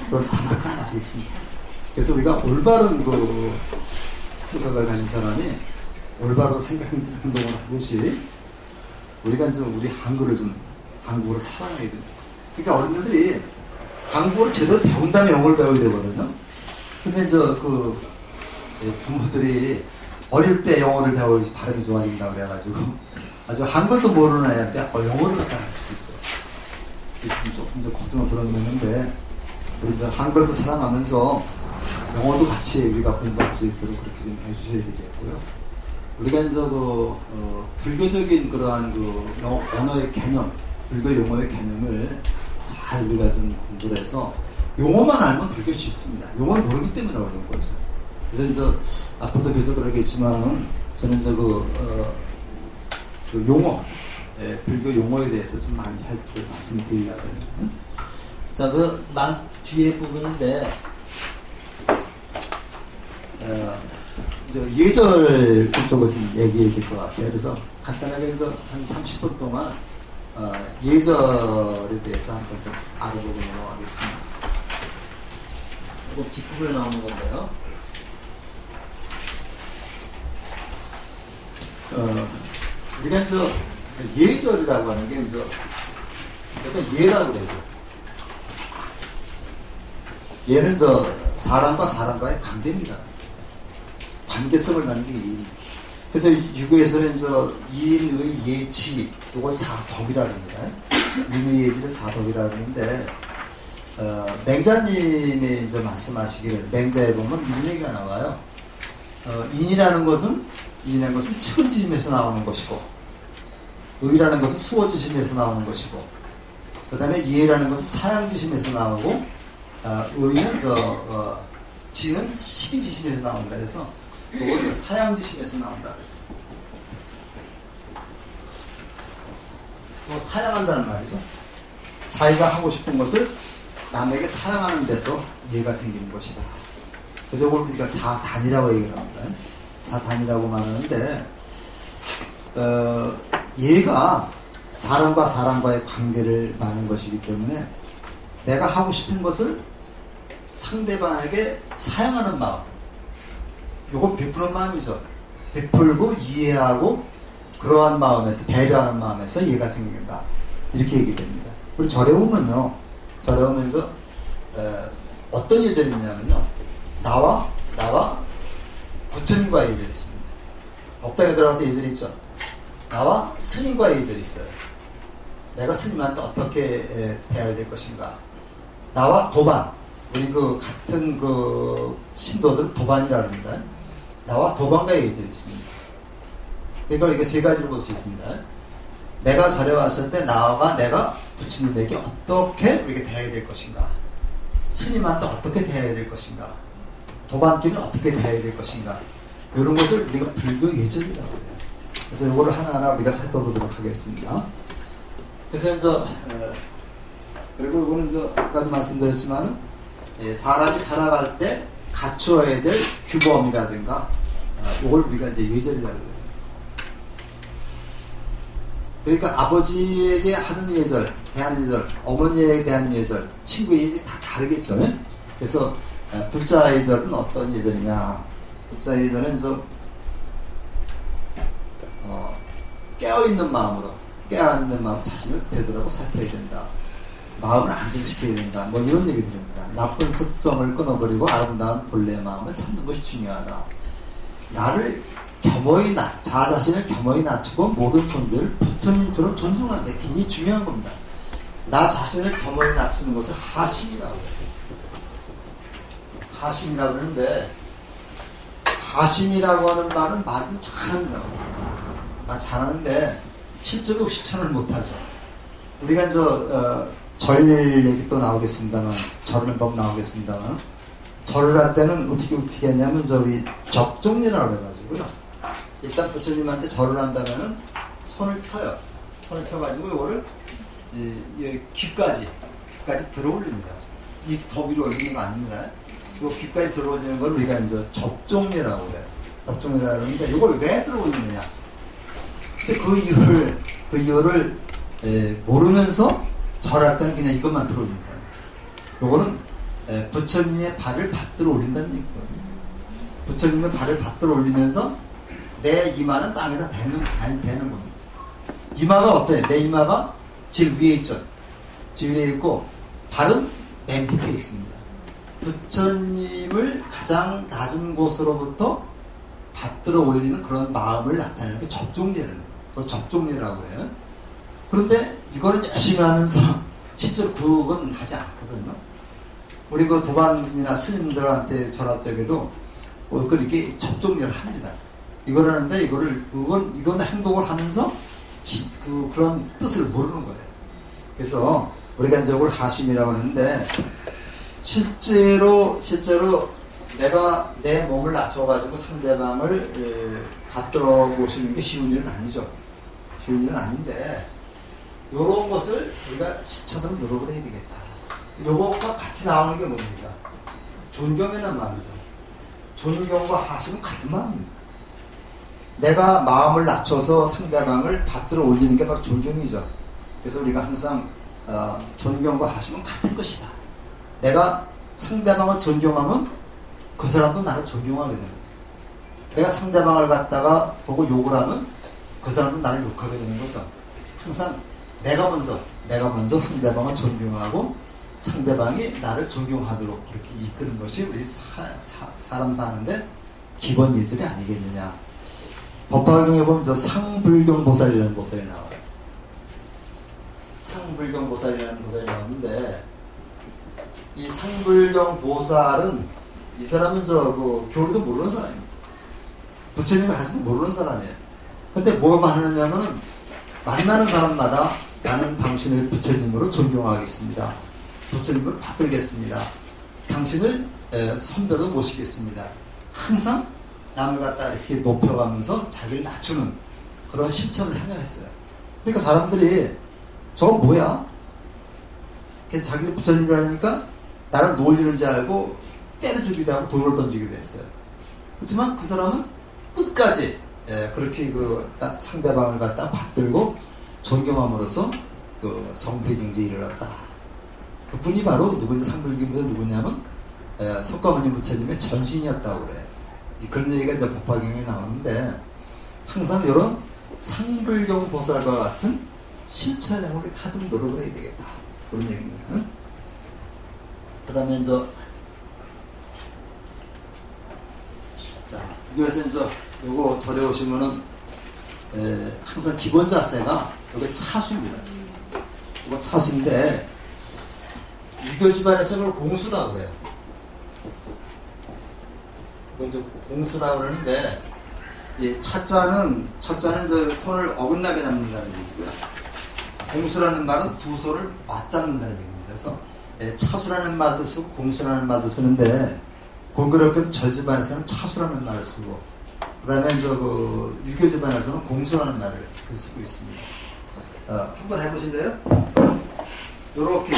그런 담백한 맛이 있습니다. 그래서 우리가 올바른 그 생각을 가진 사람이 올바로 행동을 하듯이 우리가 이제 우리 한국어를 좀 한국어를 사랑해야 돼요. 그러니까 어른들이 한국어를 제대로 배운 다음에 영어를 배워야 되거든요. 근데 이제 그 부모들이 어릴 때 영어를 배워야지 발음이 좋아진다고 그래가지고 아주 한글도 모르는 애한테 영어를 갖다 가르치고 있어요. 조금 좀 걱정스러운 면인데 우리 이제 한글도 사랑하면서 영어도 같이 우리가 공부할 수 있도록 그렇게 좀 해주셔야 되겠고요. 우리가 이제 불교적인 그러한 언어의 개념, 불교 용어의 개념을 잘 우리가 좀 공부를 해서 용어만 알면 불교 쉽습니다. 용어를 모르기 때문에 어려운 거죠. 그래서 이제 앞으로도 계속 그러겠지만 저는 그 용어, 불교 용어에 대해서 좀 많이 말씀드리려고 합니다. 자, 뒤에 부분인데 예절 쪽으로 좀 얘기해야 될 것 같아요. 그래서 간단하게 한 30분 동안 예절에 대해서 한번 좀 알아보고 넘어가겠습니다. 이거 뒷부분에 나오는 건데요. 우리가 예절이라고 하는 게 약간 예라고 그러죠. 예는 사람과 사람과의 관계입니다. 관계성을 나는 게 예입니다. 그래서 유교에서는 이인의 예치, 이걸 사덕이라 합니다. 이인의 예지를 사덕이라 하는데, 맹자님이 말씀하시기를, 맹자에 보면 이런 얘기가 나와요. 인이라는 것은 측은지심에서 나오는 것이고, 의라는 것은 수어지심에서 나오는 것이고, 그 다음에 예라는 것은 사양지심에서 나오고, 의는 지는 십이지심에서 나온다 해서 그걸 사양지심에서 나온다 그랬어요. 사양한다는 말이죠. 자기가 하고 싶은 것을 남에게 사양하는 데서 예가 생기는 것이다. 그래서 이걸 우리가 사단이라고 얘기를 합니다. 사단이라고 말하는데 얘가 사람과 사람과의 관계를 말하는 것이기 때문에 내가 하고 싶은 것을 상대방에게 사양하는 마음, 요건 베푸는 마음이죠. 베풀고 이해하고 그러한 마음에서, 배려하는 마음에서 얘가 생긴다, 이렇게 얘기됩니다. 우리 절에 오면요, 절에 오면서 어떤 예절이 있냐면요, 나와 부처님과의 예절이 있습니다. 법당에 들어가서 예절이 있죠. 나와 스님과의 예절이 있어요. 내가 스님한테 어떻게 대해야 될 것인가. 나와 도반, 우리 같은 신도들은 도반이라고 합니다. 나와 도반과의 예절이 있습니다. 이걸 이게 세 가지로 볼 수 있습니다. 내가 절에 왔을 때 나와 내가 부처님에게 어떻게 우리가 대해야 될 것인가, 스님한테 어떻게 대해야 될 것인가, 도반끼리는 어떻게 대해야 될 것인가, 이런 것을 우리가 불교 예절이라고 해요. 그래서 이거를 하나하나 우리가 살펴보도록 하겠습니다. 그래서 이제 그리고 이거는 이제 아까도 말씀드렸지만 사람이 살아갈 때 갖추어야 될 규범이라든가 이걸 우리가 이제 예절이라고 해요. 그러니까 아버지에게 하는 예절, 대하는 예절, 어머니에 대한 예절, 친구의 예절이 다 다르겠죠. 그래서 불자 예절은 어떤 예절이냐? 불자 예절은 좀 깨어있는 마음으로, 깨어있는 마음 자신을 되돌아보고 살펴야 된다. 마음을 안정시켜야 된다. 뭐 이런 얘기들입니다. 나쁜 습성을 끊어버리고 아름다운 본래의 마음을 찾는 것이 중요하다. 나를 겸허히 자아 자신을 겸허히 낮추고 모든 존재를 부처님처럼 존중하는 게 굉장히 중요한 겁니다. 나 자신을 겸허히 낮추는 것을 하심이라고 해요. 하심이라고 하는데, 하심이라고 하는 말은 잘합니다. 잘하는데 실제로 실천을 못하죠. 우리가 절 얘기 또 나오겠습니다만, 절하는 법 나오겠습니다만, 절을 할 때는 어떻게 하냐면 우리 접종례라고 해가지고요. 일단 부처님한테 절을 한다면은 손을 펴요. 손을 펴가지고 이거를 귀까지 들어올립니다. 이 더 위로 올리는 거 아닙니다. 이 귀까지 들어올리는 걸 우리가 이제 접종례라고 해요. 접종례라고 하는데 이걸 왜 들어올리느냐? 근데 그 이유를 모르면서 절할 때는 그냥 이것만 들어올리는 사람. 요거는 부처님의 발을 받들어 올린다는 얘기거든요. 부처님의 발을 받들어 올리면서 내 이마는 땅에다 대는 겁니다. 이마가 어때요? 내 이마가 제일 위에 있죠. 제일 위에 있고 발은 맨 밑에 있습니다. 부처님을 가장 낮은 곳으로부터 받들어 올리는 그런 마음을 나타내는 게 접종례를, 그걸 접종례라고 해요. 그런데 이거는 열심히 하면서 실제로 그건 하지 않거든요. 우리 도반이나 스님들한테 절할 적에도 이렇게 접종례를 합니다. 이걸 하는데 이건 행동을 하면서 그런 뜻을 모르는 거예요. 그래서 우리가 이제 이걸 하심이라고 하는데 실제로 내가 내 몸을 낮춰가지고 상대방을 받들어 보시는 게 쉬운 일은 아니죠. 쉬운 일은 아닌데 이런 것을 우리가 실천으로 노력을 해야 되겠다. 요것과 같이 나오는 게 뭡니까? 존경이라는 마음이죠. 존경과 하심은 같은 마음입니다. 내가 마음을 낮춰서 상대방을 받들어 올리는 게 바로 존경이죠. 그래서 우리가 항상 존경과 하심은 같은 것이다. 내가 상대방을 존경하면 그 사람도 나를 존경하게 됩니다. 내가 상대방을 갖다가 보고 욕을 하면 그 사람도 나를 욕하게 되는 거죠. 항상 내가 먼저 상대방을 존경하고 상대방이 나를 존경하도록 이렇게 이끄는 것이 우리 사람 사는데 기본 일들이 아니겠느냐. 법화경에 보면 상불경보살이라는 보살이 나와요. 상불경보살이라는 보살이 나오는데 이 상불경보살은 이 사람은 교리도 모르는 사람입니다. 부처님이 하시는 모르는 사람이에요. 근데 뭐만 하느냐면 만나는 사람마다 나는 당신을 부처님으로 존경하겠습니다. 부처님을 받들겠습니다. 당신을 선배로 모시겠습니다. 항상 남을 갖다 이렇게 높여가면서 자기를 낮추는 그런 실천을 행했어요. 그러니까 사람들이 저건 뭐야? 자기를 부처님이라 하니까 나를 놀리는 줄 알고 때려주기도 하고 돌을 던지기도 했어요. 그렇지만 그 사람은 끝까지 그렇게 딱 상대방을 갖다 받들고 존경함으로써 성불의 경제에 이르렀다. 그분이 바로 누군지 상불경에서 누구냐면 석가모니 부처님의 전신이었다고 그래요. 그런 얘기가 이제 법화경에 나오는데 항상 이런 상불경 보살과 같은 실천을 하던 노력을 해야 되겠다. 그런 얘기입니다. 응? 그 다음에 이제 자, 여기서 이제 요거 절에 오시면은 항상 기본 자세가 요게 차수입니다. 이거 차수인데 유교 집안에서 그걸 공수라고 그래요. 이거 이제 공수라고 그러는데 이 첫자는 이제 손을 어긋나게 잡는다는 얘기고요. 공수라는 말은 두 손을 맞잡는다는 얘기입니다. 그래서 차수라는 말도 쓰고 공수라는 말도 쓰는데 공교롭게도 절 집안에서는 차수라는 말을 쓰고 그 다음에 유교 집안에서는 공수라는 말을 쓰고 있습니다. 한번 해보실래요? 요렇게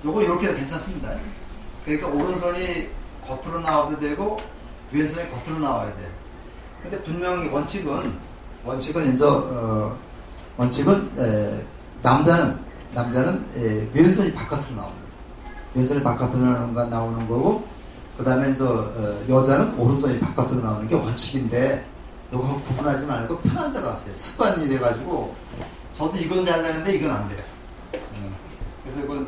요거 요렇게 괜찮습니다. 그러니까 오른손이 겉으로 나와도 되고 왼손이 겉으로 나와야 돼요. 근데 분명히 원칙은 남자는 왼손이 바깥으로 나옵니다. 왼손이 바깥으로 나오는 거고, 그 다음에 여자는 오른손이 바깥으로 나오는 게 원칙인데, 이거 구분하지 말고 편한 대로 하세요. 습관이 돼가지고, 저도 이건 잘 되는데 이건 안 돼요. 그래서 이건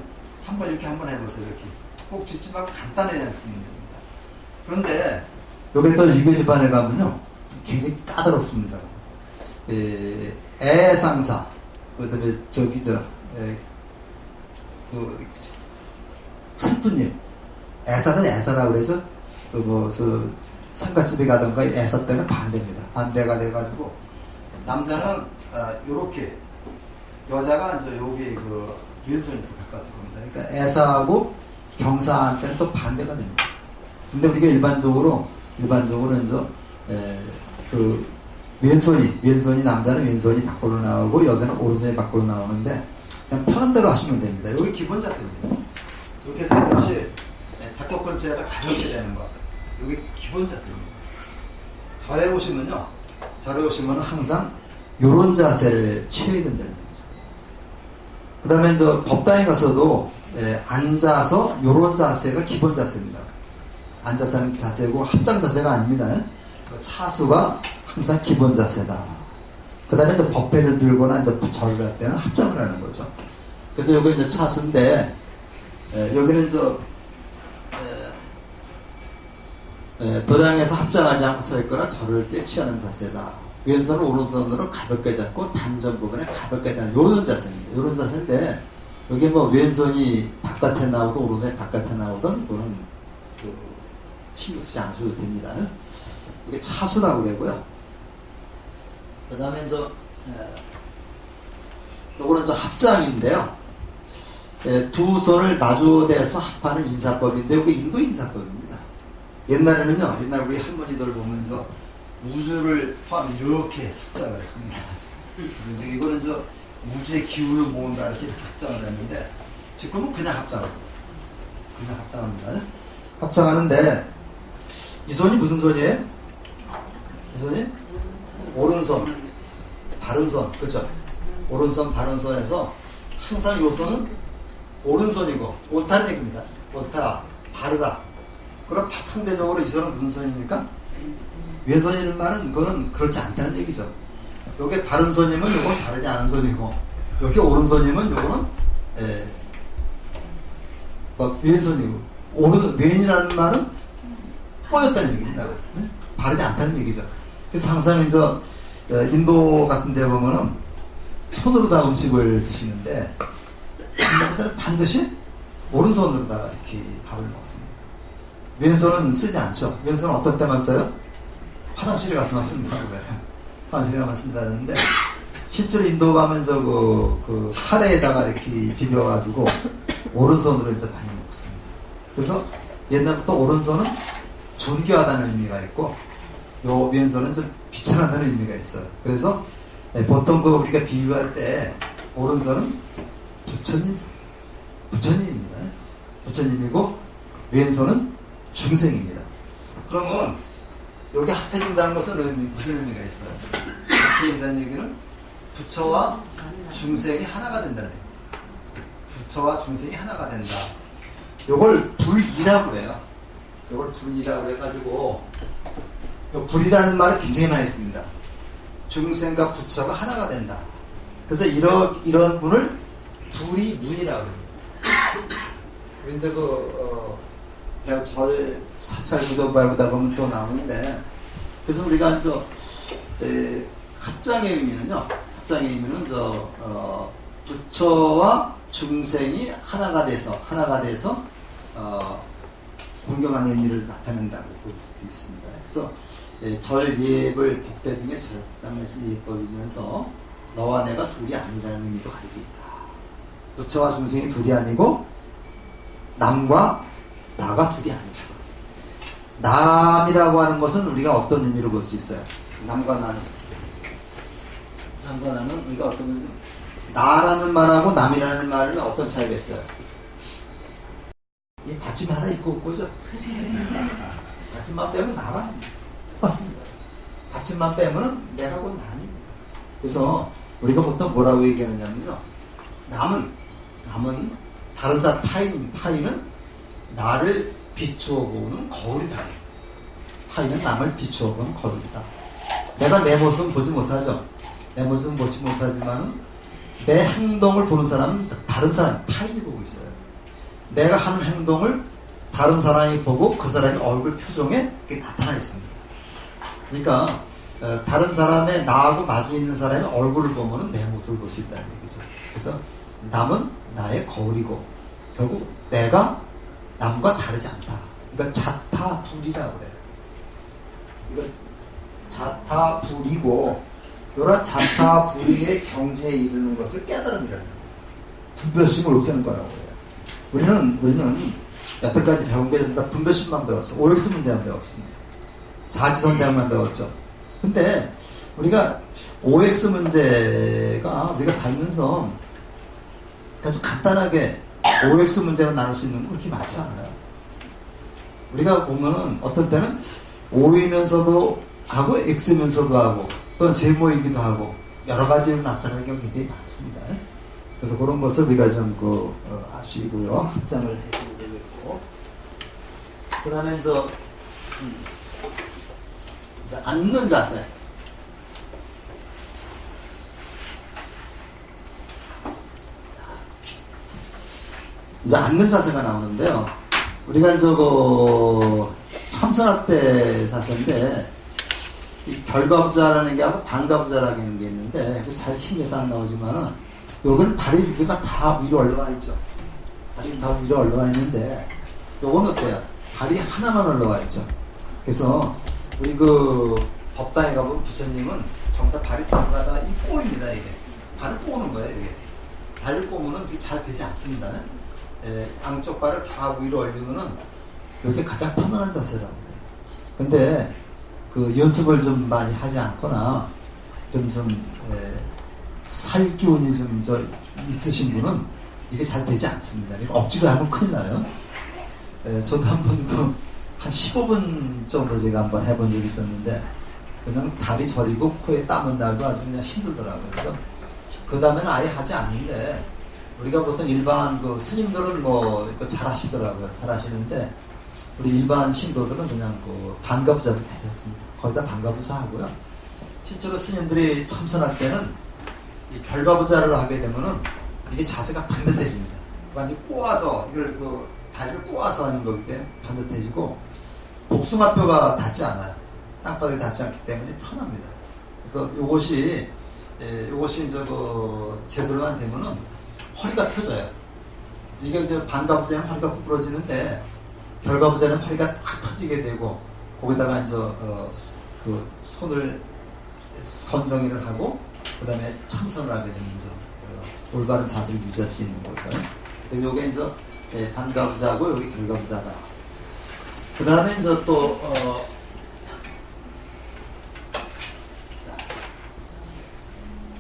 이렇게 한번 해보세요. 이렇게. 꼭 쥐지 말고 간단해야 할 수 있는 겁니다. 그런데, 여기 또 유교 집안에 가면요, 굉장히 까다롭습니다. 애상사, 그 다음에 선부님, 애사는 애사라고 그러죠. 상가집에 가던가 애사 때는 반대입니다. 반대가 돼가지고 남자는 요렇게, 여자가 이제 여기 왼손이 더 가깝게 봅니다. 그러니까 애사하고 경사한 때는 또 반대가 됩니다. 근데 우리가 일반적으로 이제 왼손이 남자는 왼손이 밖으로 나오고 여자는 오른손이 밖으로 나오는데 그냥 편한 대로 하시면 됩니다. 여기 기본 자세입니다. 이렇게 해서 혹시 배꼽 근처에다 가볍게 되는 거, 여기 기본 자세입니다. 절에 오시면 항상 요런 자세를 취해야 된다는 얘기죠. 그 다음에 법당에 가서도 앉아서 요런 자세가 기본 자세입니다. 앉아서 하는 자세고 합장 자세가 아닙니다. 차수가 항상 기본 자세다. 그 다음에 법배를 들거나 절을 할 때는 합장을 하는 거죠. 그래서 여기 이제 차수인데, 여기는 도량에서 합장하지 않고 서 있거나 절을 때 취하는 자세다. 왼손을 오른손으로 가볍게 잡고 단전 부분에 가볍게 잡는 요런 자세입니다. 요런 자세인데, 여기 왼손이 바깥에 나오든 오른손이 바깥에 나오든 이거는 신경 쓰지 않으셔도 됩니다. 이게 차수라고 그러고요. 그 다음에 요거는 합장인데요. 두 손을 마주대서 합하는 인사법인데, 이게 인도 인사법입니다. 옛날 우리 할머니들 보면 우주를 포함 이렇게 합장을 했습니다. 이거는 우주의 기운을 모은다 해서 이렇게 합장을 했는데, 지금은 그냥 합장합니다. 합장하는데, 이 손이 무슨 손이에요? 이 손이? 오른손, 바른손, 그쵸? 오른손, 바른손에서 항상 요 손은 오른손이고, 옳다는 얘기입니다. 옳다, 바르다. 그럼 상대적으로 이 손은 무슨 손입니까? 왼손이라는 말은 그거는 그렇지 않다는 얘기죠. 요게 바른 손이면 요건 바르지 않은 손이고, 요게 오른손이면 요거는 왼손이고, 왼이라는 말은 꼬였다는 얘기입니다. 바르지 않다는 얘기죠. 그래서 항상 인도 같은 데 보면은 손으로 다 음식을 드시는데, 반드시 오른손으로다가 이렇게 밥을 먹습니다. 왼손은 쓰지 않죠. 왼손은 어떤 때만 써요? 화장실에 가서만 쓴다고 그래요. 화장실에 가서만 쓴다는데, 실제로 인도 가면 카레에다가 이렇게 비벼가지고 오른손으로 많이 먹습니다. 그래서 옛날부터 오른손은 존귀하다는 의미가 있고, 요 왼손은 좀 비천하다는 의미가 있어요. 그래서 보통 우리가 비유할 때 오른손은 부처님입니다. 부처님이고 왼손은 중생입니다. 그러면 여기 합해진다는 것은 무슨 의미가 있어요? 합해진다는 얘기는 부처와 중생이 하나가 된다는 얘기예요. 부처와 중생이 하나가 된다. 요걸 불이라고 그래요. 요걸 불이라고 해가지고 요 불이라는 말을 굉장히 많이 씁니다. 중생과 부처가 하나가 된다. 그래서 이런 분을 불이 문이라고 합니다. 이제 절 사찰 구도bài 보면 또 나오는데, 그래서 우리가 합장의 의미는요. 합장의 의미는 부처와 중생이 하나가 돼서 공경하는 의미를 나타낸다고 볼 수 있습니다. 그래서 절 예법을 법배 등의 절장에서 예법이면서 너와 내가 둘이 아니라는 의미도 가지고 있다. 부처와 중생이 둘이 아니고 남과 나가 둘이 아니다. 남이라고 하는 것은 우리가 어떤 의미로 볼 수 있어요? 남과 나는 우리가 어떤 의미로, 나라는 말하고 남이라는 말은 어떤 차이가 있어요? 이 받침이 하나 있고 없고죠. 받침만 빼면 나만 맞습니다. 받침만 빼면은 내가 곧 남입니다. 그래서 우리가 보통 뭐라고 얘기하느냐면요, 남은 다른 사람 타인은 나를 비추어 보는 거울이다. 타인은 남을 비추어 보는 거울이다. 내가 내 모습은 보지 못하죠. 내 모습은 보지 못하지만 내 행동을 보는 사람은 다른 사람, 타인이 보고 있어요. 내가 하는 행동을 다른 사람이 보고 그 사람의 얼굴 표정에 그게 나타나 있습니다. 그러니까 다른 사람의 나하고 마주 있는 사람의 얼굴을 보면 내 모습을 볼 수 있다는 얘기죠. 그래서 남은 나의 거울이고 결국 내가 남과 다르지 않다. 이건 자타불이라고 그래요. 이건 자타불이고, 이런 자타불이의 경지에 이르는 것을 깨달음이라는 거예요. 분별심을 없애는 거라고 해요. 우리는 여태까지 배운 게 전부 다 분별심만 배웠어. OX 문제만 배웠습니다. 사지선대학만 배웠죠. 근데 우리가 OX 문제가 우리가 살면서 아주 간단하게 OX 문제만 나눌 수 있는 건 그렇게 많지 않아요. 우리가 보면은 어떤 때는 O이면서도 하고 X면서도 하고 또는 세모이기도 하고 여러 가지로 나타나는 경우가 굉장히 많습니다. 그래서 그런 것을 우리가 좀 아시고요. 합장을 해주고 되겠고, 그 다음에 이제 앉는 자세. 이제 앉는 자세가 나오는데요. 우리가 참선학 때 자세인데, 이 결과부자라는 게 하고 반가부자라는 게 있는데, 잘 힘에서 안 나오지만은, 요거는 다리 위가 다 위로 올라와 있죠. 다리 다 위로 올라와 있는데, 요거는 어때요? 다리 하나만 올라와 있죠. 그래서, 우리 법당에 가보면 부처님은 정말 발이 들어가다가 이 꼬입니다, 이게. 발을 꼬는 거예요, 이게. 발을 꼬면은 그게 잘 되지 않습니다. 양쪽 발을 다 위로 올리면은 이게 가장 편안한 자세라고 해요. 근데 연습을 좀 많이 하지 않거나 살 기운이 있으신 분은 이게 잘 되지 않습니다. 억지로 하면 큰일 나요. 저도 한번 한 15분 정도 제가 한번 해본 적이 있었는데, 그냥 다리 저리고 코에 땀은 나고 아주 그냥 힘들더라고요. 그래서 그 다음에는 아예 하지 않는데, 우리가 보통 일반 스님들은 잘 하시더라고요. 잘 하시는데, 우리 일반 신도들은 그냥 반가부자도 괜찮습니다. 거의 다 반가부자 하고요. 실제로 스님들이 참선할 때는 이 결과부자를 하게 되면은 이게 자세가 반듯해집니다. 완전히 꼬아서, 이걸 다리를 꼬아서 하는 거기 때문에 반듯해지고, 복숭아뼈가 닿지 않아요. 땅바닥에 닿지 않기 때문에 편합니다. 그래서 요것이 이제 제대로만 되면은 허리가 펴져요. 이게 이제 반가부자는 허리가 부러지는데, 결과부자는 허리가 딱 펴지게 되고, 거기다가 이제 손을 선정의를 하고, 그 다음에 참선을 하게 되는 이제 올바른 자세를 유지할 수 있는 거죠. 그래서 요게 이제 반가부자고 여기 결과부자다. 그 다음에 이제 또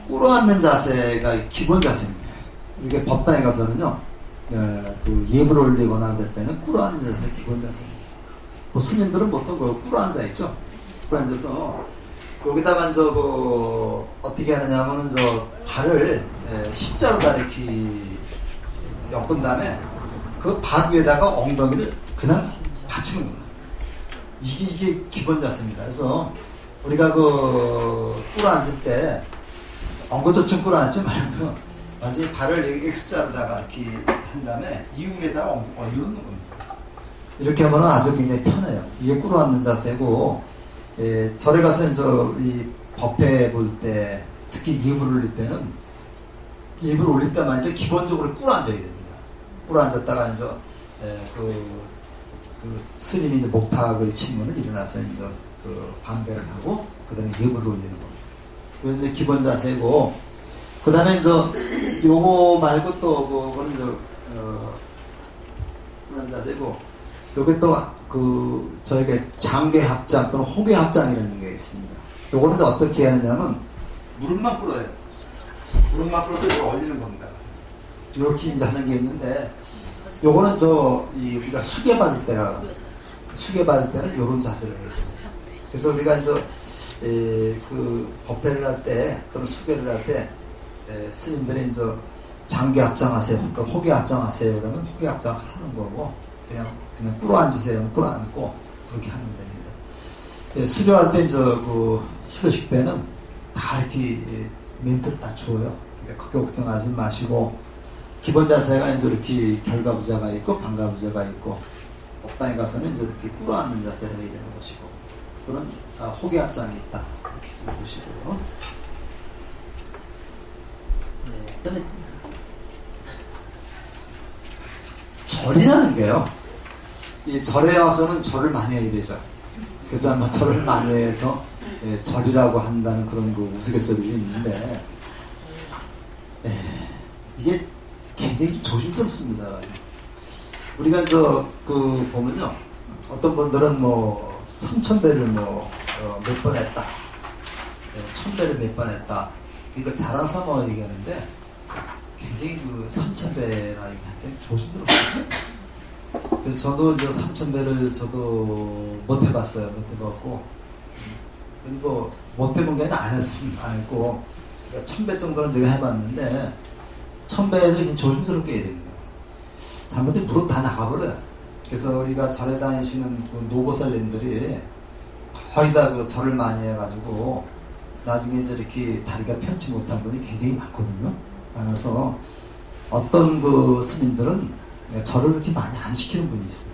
꿇어앉는 자세가 기본 자세입니다. 이게 법당에 가서는요, 예불을 올리거나 할 때는 꿇어앉는 자세가 기본 자세입니다. 스님들은 보통 꿇어앉아 있죠. 앉아서 여기다가 어떻게 하느냐면은 발을 십자로 다 이렇게 엮은 다음에 그 발 위에다가 엉덩이를 그냥 받치는 겁니다. 이게 기본 자세입니다. 그래서 우리가 꿇어 앉을 때 엉거저층 꿇어 앉지 말고 완전히 발을 X자로다가 이렇게 한 다음에 이 위에다가 얹는 겁니다. 이렇게 하면 아주 굉장히 편해요. 이게 꿇어 앉는 자세고, 절에 가서 우리 법회 볼 때, 특히 예불 올릴 때는, 예불 올릴 때만 이제 기본적으로 꿇어 앉아야 됩니다. 꿇어 앉았다가 그 스님이 이제 목탁을 치면은 일어나서 그 반배를 하고, 그 다음에 예불을 올리는 겁니다. 그래서 이제 기본 자세고, 그 다음에 요거 말고 또, 그거는 그런 자세고, 여기 또, 저희가 장괴합장 또는 호괴합장이라는 게 있습니다. 요거는 어떻게 하느냐면, 무릎만 꿇어요. 무릎만 꿇어서 이렇게 올리는 겁니다. 이렇게 이제 하는 게 있는데, 요거는 우리가 수계받을 때는 요런 자세를 해야 돼요. 그래서 우리가 그 법회를 할 때, 또는 수계를 할 때, 스님들이 장계 합장하세요, 또 호계 합장하세요. 그러면 호계 합장 하는 거고, 그냥 꿇어 앉으세요. 꿇어 앉고, 그렇게 하면 됩니다. 수료할 때, 수료식 때는 다 이렇게 멘트를 다 줘요. 그러니까 크게 걱정하지 마시고, 기본 자세가 이렇게 결과부자가 있고, 방가부자가 있고, 법당에 가서는 이렇게 꿇어 앉는 자세를 해야 되는 것이고, 그런 호계 합장이 있다. 이렇게 보시고요. 그다음에 절이라는 게요. 이 절에 와서는 절을 많이 해야 되죠. 그래서 아마 절을 많이 해서 절이라고 한다는 그런 우스갯소리도 있는데, 이게 굉장히 조심스럽습니다. 우리가 보면요, 어떤 분들은 3,000배를 몇 번 했다, 1,000배를 몇 번 했다. 이거 자랑 삼아 얘기하는데 굉장히 3,000배나 얘기하는데 조심스럽거든요. 그래서 저도 3,000배를 저도 못 해봤어요. 못 해봤고, 못 해본 게 아니라 안 했고, 1,000배 정도는 제가 해봤는데, 1,000배도 조심스럽게 해야 됩니다. 잘못하면 무릎 다 나가버려요. 그래서 우리가 절에 다니시는 노보살님들이 거의 다 절을 많이 해가지고, 나중에 이렇게 다리가 편치 못한 분이 굉장히 많거든요. 많아서 어떤 스님들은 절을 그렇게 많이 안 시키는 분이 있어요.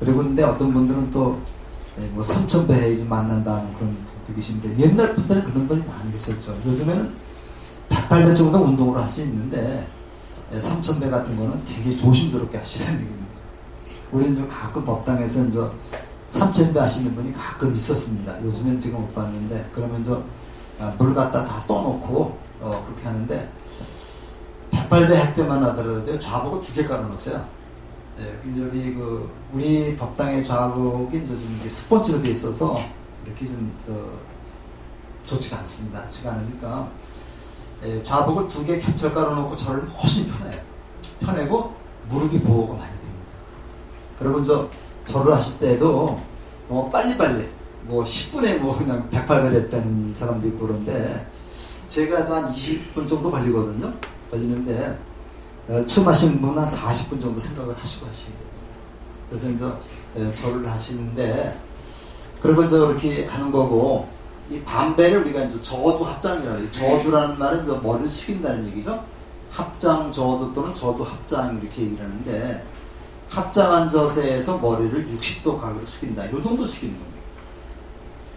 그리고 근데 어떤 분들은 또 3,000배 해야지 만난다는 그런 분도 계신데, 옛날 분들은 그런 분이 많이 계셨죠. 요즘에는 108배 정도 운동으로 할 수 있는데 3,000배 같은 거는 굉장히 조심스럽게 하시라는 얘기입니다. 우리는 가끔 법당에서 3,000배 하시는 분이 가끔 있었습니다. 요즘엔 제가 못 봤는데, 그러면서 물 갖다 다 떠놓고 그렇게 하는데, 108배 할 때만 하더라도 좌복을 2개 깔아놓으세요. 우리 법당의 좌복이 좀 스폰지로 돼 있어서 이렇게 좀 좋지가 않습니다. 좋지가 않으니까 좌복을 2개 겹쳐 깔아놓고 절을 훨씬 편하고 무릎이 보호가 많이 됩니다. 그리고 절을 하실 때도 빨리빨리 10분에 그냥 108배를 했다는 사람도 있고 그런데, 제가 한 20분 정도 걸리거든요. 걸리는데 처음 하시는 분은 한 40분 정도 생각을 하시고 하시는 거예요. 그래서 절을 하시는데, 그리고 이렇게 하는 거고, 이 반배를 우리가 저도 합장이라고 해요. 저도라는 말은 머리를 숙인다는 얘기죠. 합장 저도 또는 저도 합장 이렇게 얘기를 하는데, 합장한 자세에서 머리를 60도 각으로 숙인다. 이 정도 숙이는 겁니다.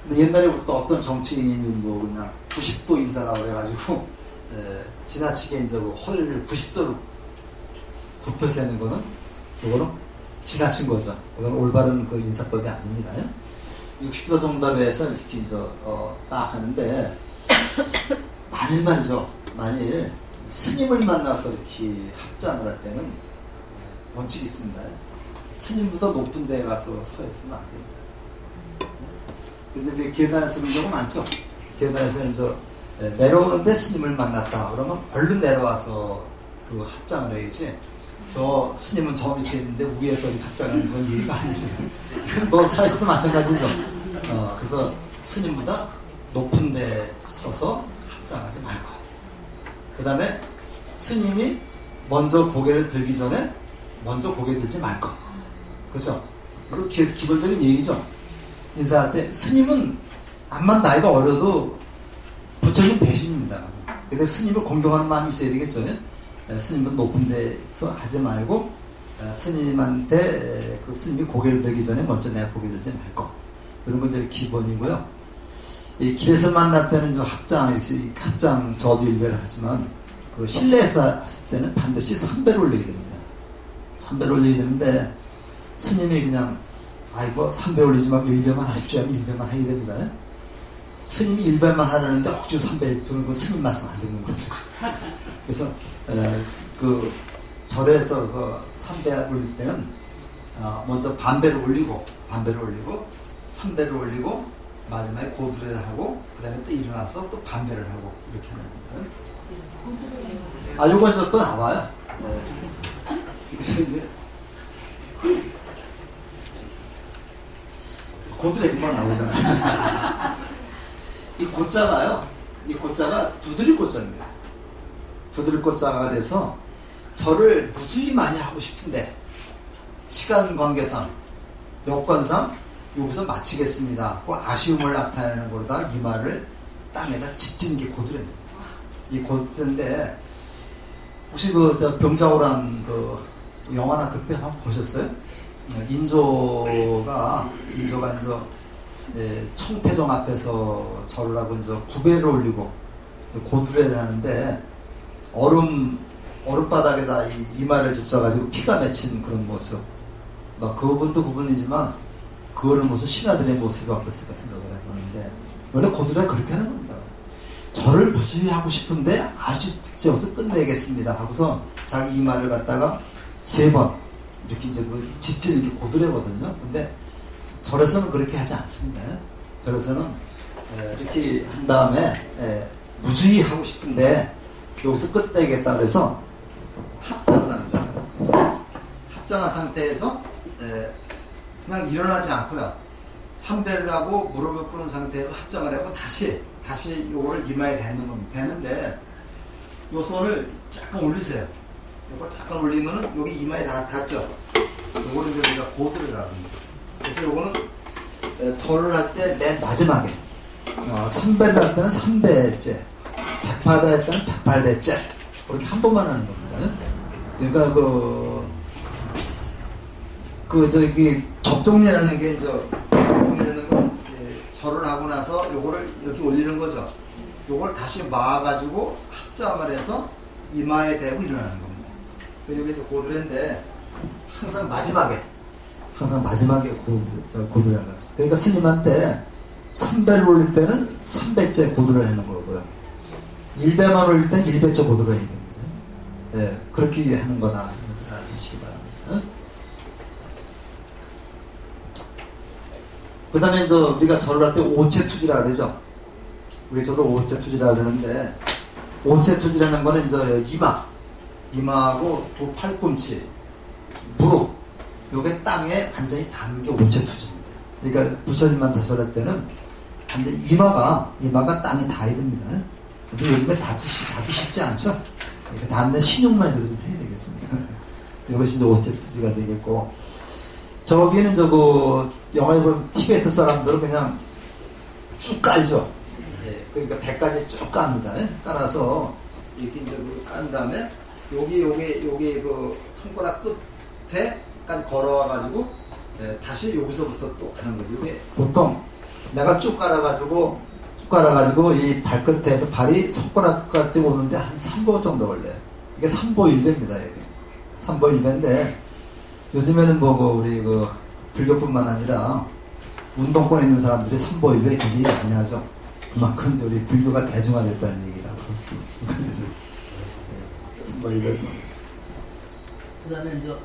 근데 옛날에 또 어떤 정치인이 그냥 90도 인사라고 그래가지고, 지나치게 허리를 90도로 굽혀서 하는 거는, 이거는 지나친 거죠. 이건 올바른 인사법이 아닙니다. 60도 정도로 해서 이렇게 딱 하는데, 만일 스님을 만나서 이렇게 합장을 할 때는 원칙이 있습니다. 스님보다 높은 데에 가서 서 있으면 안 됩니다. 근데 우리 계단에 쓰는 경우 많죠. 계단에서 내려오는데 스님을 만났다 그러면 얼른 내려와서 합장을 해야지, 저 스님은 저 밑에 있는데 위에서 합장하는 건 얘기가 아니죠. 이건 사회에서도 마찬가지죠. 그래서 스님보다 높은 데 서서 합장하지 말고. 그 다음에 스님이 먼저 고개를 들기 전에 먼저 고개 들지 말고. 그죠? 이거 기본적인 얘기죠. 인사할 때 스님은 암만 나이가 어려도 부처님 대신입니다. 근데 스님을 공경하는 마음이 있어야 되겠죠. 스님은 높은 데서 하지 말고 스님한테 그 스님이 고개를 들기 전에 먼저 내가 고개 들지 말고. 이런 건 이제 기본이고요. 이 길에서 만날 때는 좀 합장 저도 일배를 하지만 그 실내에서 했을 때는 반드시 3배를 올리게 됩니다. 3배를 올리게 되는데 스님이 그냥 아이고 3배 올리지 말고 1배만 하십시오 하면 1배만 하게 됩니다. 스님이 1배만 하려는데 억지로 3배 두는 거 스님 말씀 안 듣는 거죠. 그래서 그 절에서 그 3배 올릴 때는 먼저 반배를 올리고 3배를 올리고 마지막에 고드레를 하고 그 다음에 또 일어나서 또 반배를 하고 이렇게 하는 거예요. 요건 저 또 나와요. 이제 고드레만 나오잖아요. 이 고자가 두드릴 고자입니다. 두드릴 고자가 돼서 절을 무수히 많이 하고 싶은데 시간 관계상 여건상 여기서 마치겠습니다. 그 아쉬움을 나타내는 거로다 이 말을 땅에다 짓는 게 고드레입니다. 이 고드레인데 혹시 저 병자호란 그 영화나 그때 한번 보셨어요? 인조가 이제 청태종 앞에서 절을 하고 이제 구배를 올리고 고드레를 하는데 얼음바닥에다 이마를 짓져가지고 피가 맺힌 그런 모습. 그분도 그분이지만 그거는 무슨 신하들의 모습이 어땠을까 생각을 해보는데 원래 고드레가 그렇게 하는 겁니다. 절을 무수히 하고 싶은데 아주 여기서 끝내겠습니다 하고서 자기 이마를 갖다가 3번 이렇게 이제 짓지는 게 고드레거든요. 근데 절에서는 그렇게 하지 않습니다. 절에서는 이렇게 한 다음에 무수히 하고 싶은데 여기서 끝내겠다 그래서 합장을 합니다. 합장한 상태에서 그냥 일어나지 않고요. 3배를 하고 무릎을 꿇은 상태에서 합장을 하고 다시 요거를 이마에 대는 겁니다. 대는데 요 손을 잠깐 올리세요. 요거 잠깐 올리면은 여기 이마에 다 닿죠. 요거를 이제 우리가 고드레라고 합니다. 그래서 요거는 절을 할 때 맨 마지막에 3배를 할 때는 3배째 108배 할 때는 108배째 그렇게 한 번만 하는 겁니다. 그러니까 저기 적종이라는 게 적종이라는 건 절을 하고 나서 요거를 이렇게 올리는 거죠. 요걸 다시 모아가지고 합장을 해서 이마에 대고 일어나는 겁니다. 여기서 고드레인데 항상 마지막에 고드레를 했어요. 그러니까 스님한테 3배를 올릴 때는 3배째 고드레를 하는 거고요. 1배만 올릴 때는 1배째 고드레를 해야 됩니다. 네, 그렇게 하는 거다. 알아주시기 바랍니다. 그 다음에 우리가 절을 할 때 오체투지라 그러죠. 우리 절을 오체투지라 그러는데, 오체투지라는 거는 이제 이마하고 두 팔꿈치, 무릎, 요게 땅에 완전히 닿는 게 오체투지입니다. 그러니까 부처님한테 절할 때는 완전히 이마가 땅에 닿아야 됩니다. 근데 요즘에 닿기 쉽지 않죠? 이렇게 닿는 신용만이라도 좀 해야 되겠습니다. 이것이 이제 오체투지가 되겠고, 저기는 영화에 보면 티베트 사람들은 그냥 쭉 깔죠. 그러니까 배까지 쭉 깝니다. 깔아서 이렇게 이제 깐 다음에 여기 그 손가락 끝에까지 걸어와가지고 다시 여기서부터 또 하는 거죠. 이게 보통 내가 쭉 깔아가지고 이 발끝에서 발이 손가락까지 오는데 한 3보 정도 걸려요. 이게 3보 1배입니다. 이게 3보 1배인데 요즘에는 우리 불교뿐만 아니라 운동권에 있는 사람들이 3보 1배 굉장히 많이 하죠. 그만큼 우리 불교가 대중화됐다는 얘기라고 할 수 있습니다. 3보 1배. 그 다음에 이제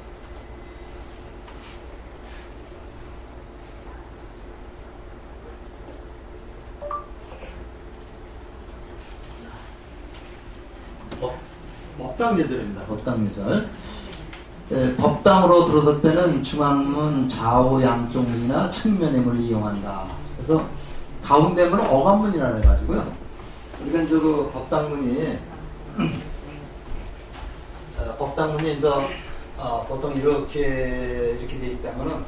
법당예절입니다. 법당예절. 법당으로 들어설 때는 중앙문, 좌우 양쪽 문이나 측면의 문을 이용한다. 그래서 가운데 문은 어간문이라 해가지고요. 우리가 이제 그 법당문이 법당문이 이제 보통 이렇게 돼 있다면은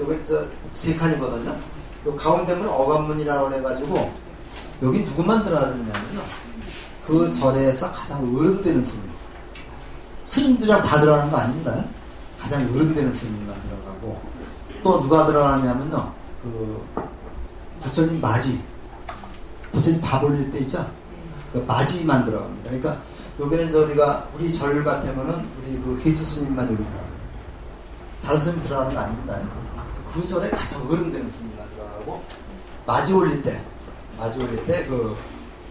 여기 이제 세 칸이거든요. 요 가운데 문은 어간문이라고 해가지고 여기 누구만 들어가느냐면요. 그 절에서 가장 어른되는 스님. 스님들이랑 다 들어가는 거 아닙니다. 가장 어른되는 스님만 들어가고 또 누가 들어가냐면요. 그 부처님 맞이. 부처님 밥 올릴 때 있죠? 그 맞이만 들어갑니다. 그러니까 여기는 저희가 우리 절 같으면은 우리 그 회주 스님만 여기 들어가요. 다른 스님 들어가는 거 아닙니다. 그 절에 가장 어른되는 스님만 들어가고 맞이 올릴 때 그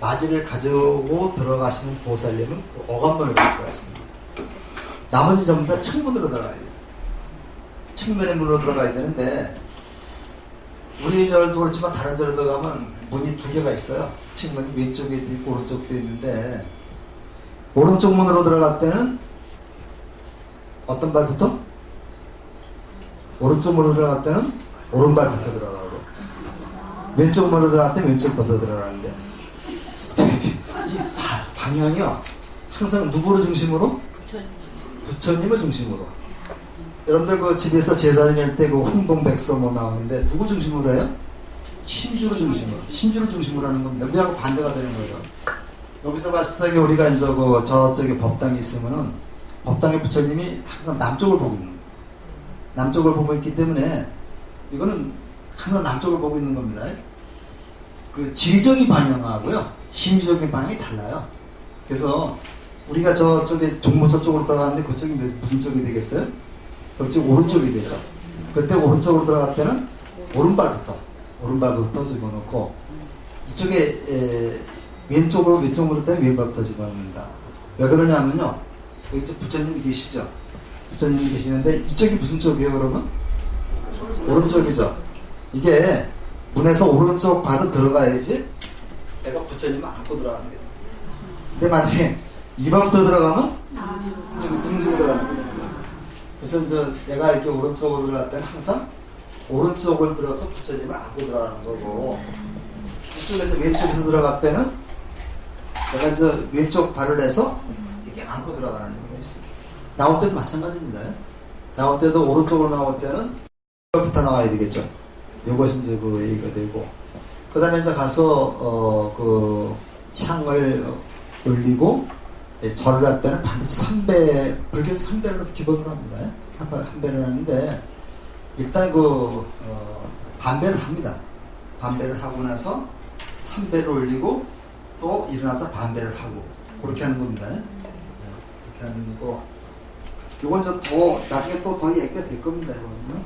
맞이를 가지고 들어가시는 보살님은 그 어간문을 갈 수가 있습니다. 나머지 전부 다 측문으로 들어가야 돼요. 측면의 문으로 들어가야 되는데 우리 절도 그렇지만 다른 절도 가면 문이 두 개가 있어요. 측문이 왼쪽에 있고 오른쪽도 있는데 오른쪽 문으로 들어갈 때는 어떤 발부터? 오른쪽 문으로 들어갈 때는 오른발부터 들어가고 왼쪽 문으로 들어갈 때는 왼쪽부터 들어가는데 이 방향이요 항상 누구를 중심으로? 부처님을 중심으로. 여러분들 그 집에서 제사 지낼 때 그 홍동백서 뭐 나오는데 누구 중심으로 해요? 신주를 중심으로. 신주를 중심으로 하는 겁니다. 우리하고 반대가 되는 거죠. 여기서 봤을 때 우리가 이제 그 저쪽에 법당이 있으면은 법당의 부처님이 항상 남쪽을 보고 있는 거예요. 남쪽을 보고 있기 때문에 이거는 항상 남쪽을 보고 있는 겁니다. 그 지리적인 방향하고요 심리적인 방향이 달라요. 그래서 우리가 저쪽에 종무소 쪽으로 들어가는데 그쪽이 무슨 쪽이 되겠어요? 그쪽 오른쪽이 되죠. 그때 오른쪽으로 들어갈 때는 오른발부터 집어넣고 이쪽에 왼쪽으로 때는 왼발부터 집어넣는다. 왜 그러냐면요. 여기 부처님이 계시죠. 부처님이 계시는데 이쪽이 무슨 쪽이에요 그러면? 오른쪽이죠. 이게 문에서 오른쪽 발은 들어가야지 내가 부처님을 안고 들어가는 거예요. 근데 만약에 이발부터 들어가면 여기 등지고 들어가는 거예요. 그래서 이제 내가 이렇게 오른쪽으로 들어갈 때는 항상 오른쪽을 들어서 부처님을 안고 들어가는 거고 이쪽에서 왼쪽에서 들어갈 때는 내가 이제 왼쪽 발을 해서 이렇게 안고 들어가는 의미가 있습니다. 나올 때도 마찬가지입니다. 나올 때도 오른쪽으로 나올 때는 이발부터 나와야 되겠죠. 이것이 이제 그 얘기가 되고 그 다음에 이제 가서 그 창을 올리고 절을 할 때는 반드시 3배, 불교에서 3배를 기본으로 합니다. 3배를 하는데, 일단 반배를 합니다. 반배를 하고 나서 3배를 올리고, 또 일어나서 반배를 하고, 그렇게 하는 겁니다. 그렇게 하는 거고, 요건 좀 더, 나중에 또 더 얘기가 될 겁니다. 이거는요.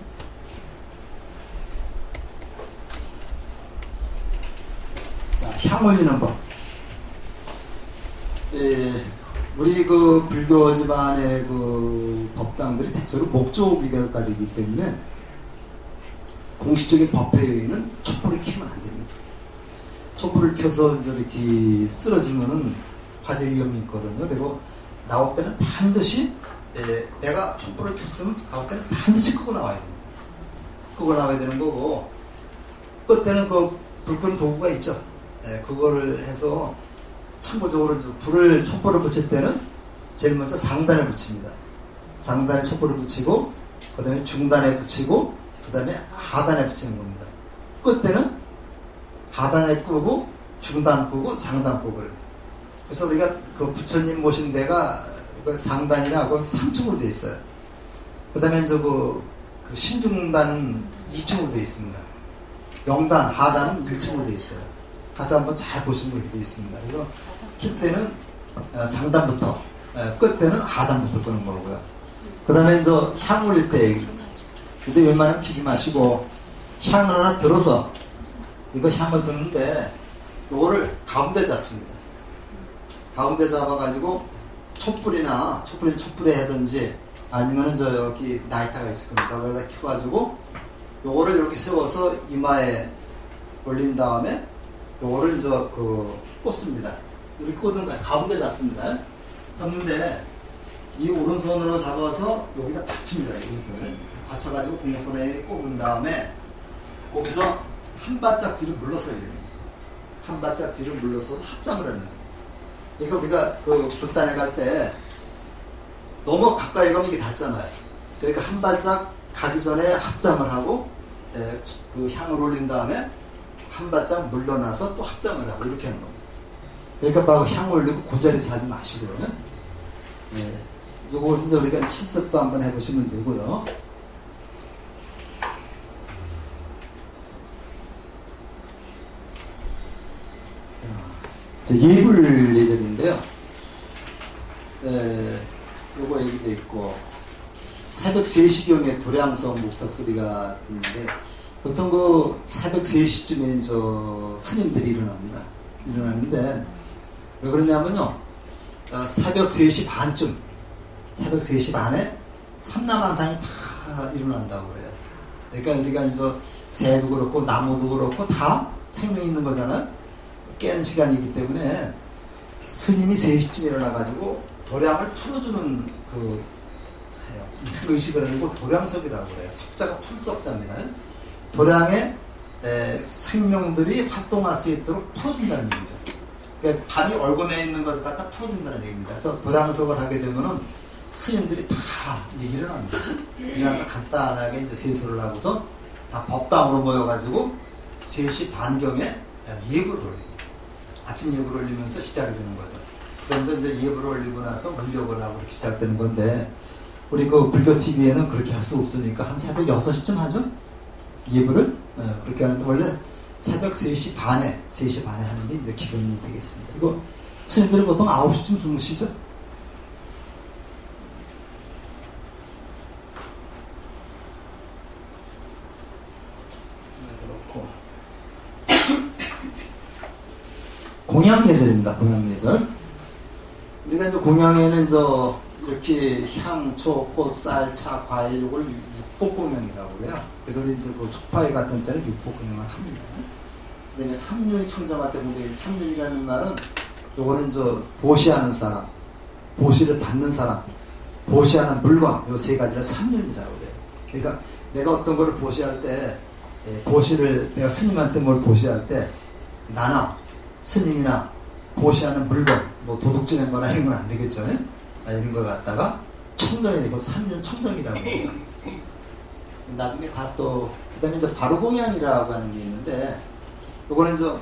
자, 향 올리는 법. 우리 그 불교 집안의 그 법당들이 대체로 목조기대까지이기 때문에 공식적인 법회에 의는 촛불을 켜면 안 됩니다. 촛불을 켜서 이제 이렇게 쓰러지면은 화재 위험이 있거든요. 그리고 나올 때는 반드시 내가 촛불을 켰으면 나올 때는 반드시 끄고 나와야 됩니다. 끄고 나와야 되는 거고 끌 때는 그 불 끄는 도구가 있죠. 그거를 해서 참고적으로 촛불을 붙일 때는 제일 먼저 상단에 붙입니다. 상단에 촛불을 붙이고 그 다음에 중단에 붙이고 그 다음에 하단에 붙이는 겁니다. 끌 때는 하단에 끄고 중단 끄고 상단 끄고 그래서 우리가 그 부처님 모신 데가 상단이나 그 3층으로 되어 있어요. 그 다음에 이제 그 신중단은 2층으로 되어 있습니다. 영단, 하단은 1층으로 되어 있어요. 가서 한번 잘 보시면 이렇게 되어 있습니다. 그래서 킬 때는 상단부터, 끌 때는 하단부터 끄는 거고요. 그 다음에 이제 향 올릴 때 얘기입니다. 근데 웬만하면 키지 마시고 향을 하나 들어서 이거 향을 드는데 이거를 가운데 잡습니다. 가운데 잡아가지고 촛불에 하든지 아니면은 여기 나이타가 있을 겁니다. 거기다 켜가지고 요거를 이렇게 세워서 이마에 올린 다음에 요거를 이제 꽂습니다. 이렇게 꽂는 거예요. 가운데 잡습니다. 꽂는데 이 오른손으로 잡아서 여기다 받칩니다. 이것을 받쳐가지고 공손에 꼽은 다음에 거기서 한 발짝 뒤로 물러서야 돼요. 한 발짝 뒤로 물러서 합장을 하는 거예요. 그러니까 우리가 그 불단에 갈 때 너무 가까이 가면 이게 닿잖아요. 그러니까 한 발짝 가기 전에 합장을 하고 그 향을 올린 다음에 한 발짝 물러나서 또 합장을 하고 이렇게 하는 겁니다. 그러니까 막 향 올리고 그 자리에서 하지 마시고요. 네. 요거 이제 우리가 실습도 한번 해보시면 되고요. 자, 예불 예절인데요. 요거 얘기도 있고, 새벽 3시경에 도량성 목탁소리가 듣는데, 보통 그 새벽 3시쯤에 스님들이 일어나는데, 왜 그러냐면요, 새벽 3시 반쯤, 새벽 3시 반에 삼라만상이 다 일어난다고 그래요. 그러니까 우리가 이제 새도 그렇고, 나무도 그렇고, 다 생명이 있는 거잖아요. 깨는 시간이기 때문에, 스님이 3시쯤 일어나가지고, 도량을 풀어주는 의식을 하고 도량석이라고 그래요. 석자가 풀석자입니다. 도량에 생명들이 활동할 수 있도록 풀어준다는 얘기죠. 그러니까 밤이 얼굴에 있는 것을 갖다 풀어준다는 얘기입니다. 그래서 도량석을 하게 되면은 스님들이 다 일어납니다. 일어나서 간단하게 이제 세수를 하고서 다 법당으로 모여가지고 3시 반경에 예불을 올립니다. 아침 예불을 올리면서 시작이 되는 거죠. 그러면서 이제 예불을 올리고 나서 원력을 하고 이렇게 시작되는 건데, 우리 그 불교 TV에는 그렇게 할 수 없으니까 한 새벽 6시쯤 하죠? 예불을? 그렇게 하는데, 원래 새벽 3시 반에 하는 게 이제 기본이 되겠습니다. 그리고 스님들은 보통 9시쯤 주무시죠? 그렇고. 공양예절입니다, 공양예절. 우리가 이제 공양에는 이렇게 향초, 꽃, 쌀, 차, 과일, 이걸 육복공양이라고 그래요. 그래서 우리 이제 그 촉파회 같은 때는 육복공양을 합니다. 그 다음에 삼륜 청정할 때 보면 삼륜이라는 말은 요거는 보시하는 사람, 보시를 받는 사람, 보시하는 물건, 요 세 가지를 삼륜이라고 그래요. 그러니까 내가 어떤 거를 보시할 때, 보시를, 내가 스님한테 뭘 보시할 때, 나나, 스님이나, 보시하는 물건, 뭐 도둑질한 거나 이런 건 안 되겠죠. 이런 걸 갖다가 청정이 되고 삼륜 청정이라고 합니다. 나중에 또, 그 다음에 이제 바로공양이라고 하는 게 있는데, 요거는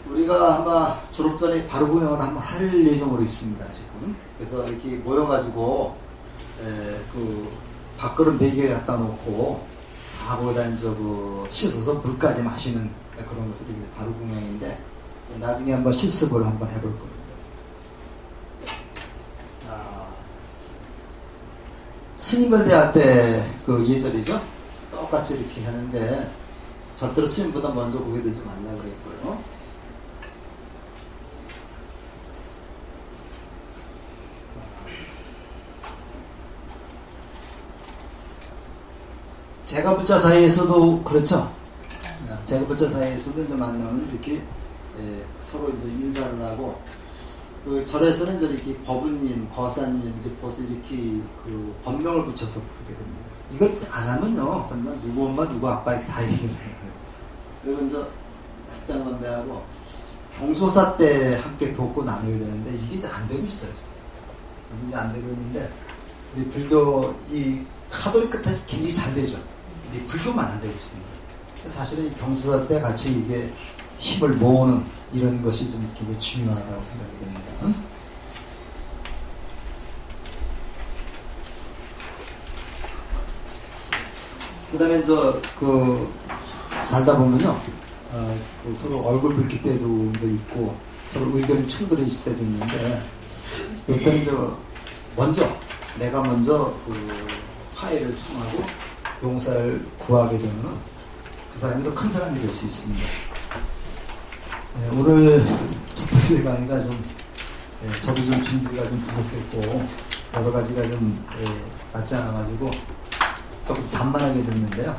우리가 아마 졸업 전에 바로공양을 한번 할 예정으로 있습니다, 지금. 그래서 이렇게 모여가지고, 밥그릇 4개 갖다 놓고, 다 거기다 씻어서 물까지 마시는 그런 것을 이제 바로공양인데, 나중에 한번 실습을 한번 해볼 겁니다. 스님을 대할 때 그 예절이죠. 똑같이 이렇게 하는데, 절대로 스님보다 먼저 보게 되지 말라 그랬고요. 제가부자 사이에서도 그렇죠. 제가부자 사이에서도 이제 만나면 이렇게 서로 이제 인사를 하고, 그 절에서는 이제 이렇게 법은님, 거사님, 이제 벌써 이렇게 그 법명을 붙여서 부르게 됩니다. 이것 안 하면요, 정말 누구 엄마, 누구 아빠 이렇게 다 얘기를 해요. 그리고 이제 합장건배하고 경소사 때 함께 돕고 나누게 되는데, 이게 이제 안 되고 있어요. 이게 안 되고 있는데, 우리 불교 이 카톨릭 끝에 굉장히 잘 되죠. 근데 불교만 안 되고 있습니다. 사실은 이 경소사 때 같이 이게 힘을 모으는 이런 것이 좀 굉장히 중요하다고 생각이 됩니다. 그 다음에 살다 보면요, 서로 얼굴 붉힐 때도 있고, 서로 의견이 충돌이 있을 때도 있는데, 일단 내가 먼저 화해를 청하고 용서를 구하게 되면 그 사람이 더 큰 사람이 될 수 있습니다. 오늘 첫 번째 강의가 저도 좀 준비가 좀 부족했고, 여러 가지가 좀 맞지 않아가지고 조금 산만하게 됐는데요.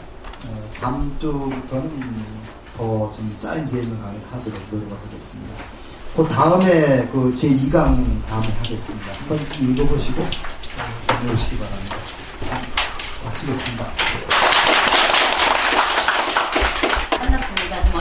다음 주부터는 더 좀 짜임새 있는 강의를 하도록 노력하겠습니다. 그 다음에 제 2강 다음에 하겠습니다. 한번 읽어보시고 오시기 바랍니다. 마치겠습니다. 우리가 좀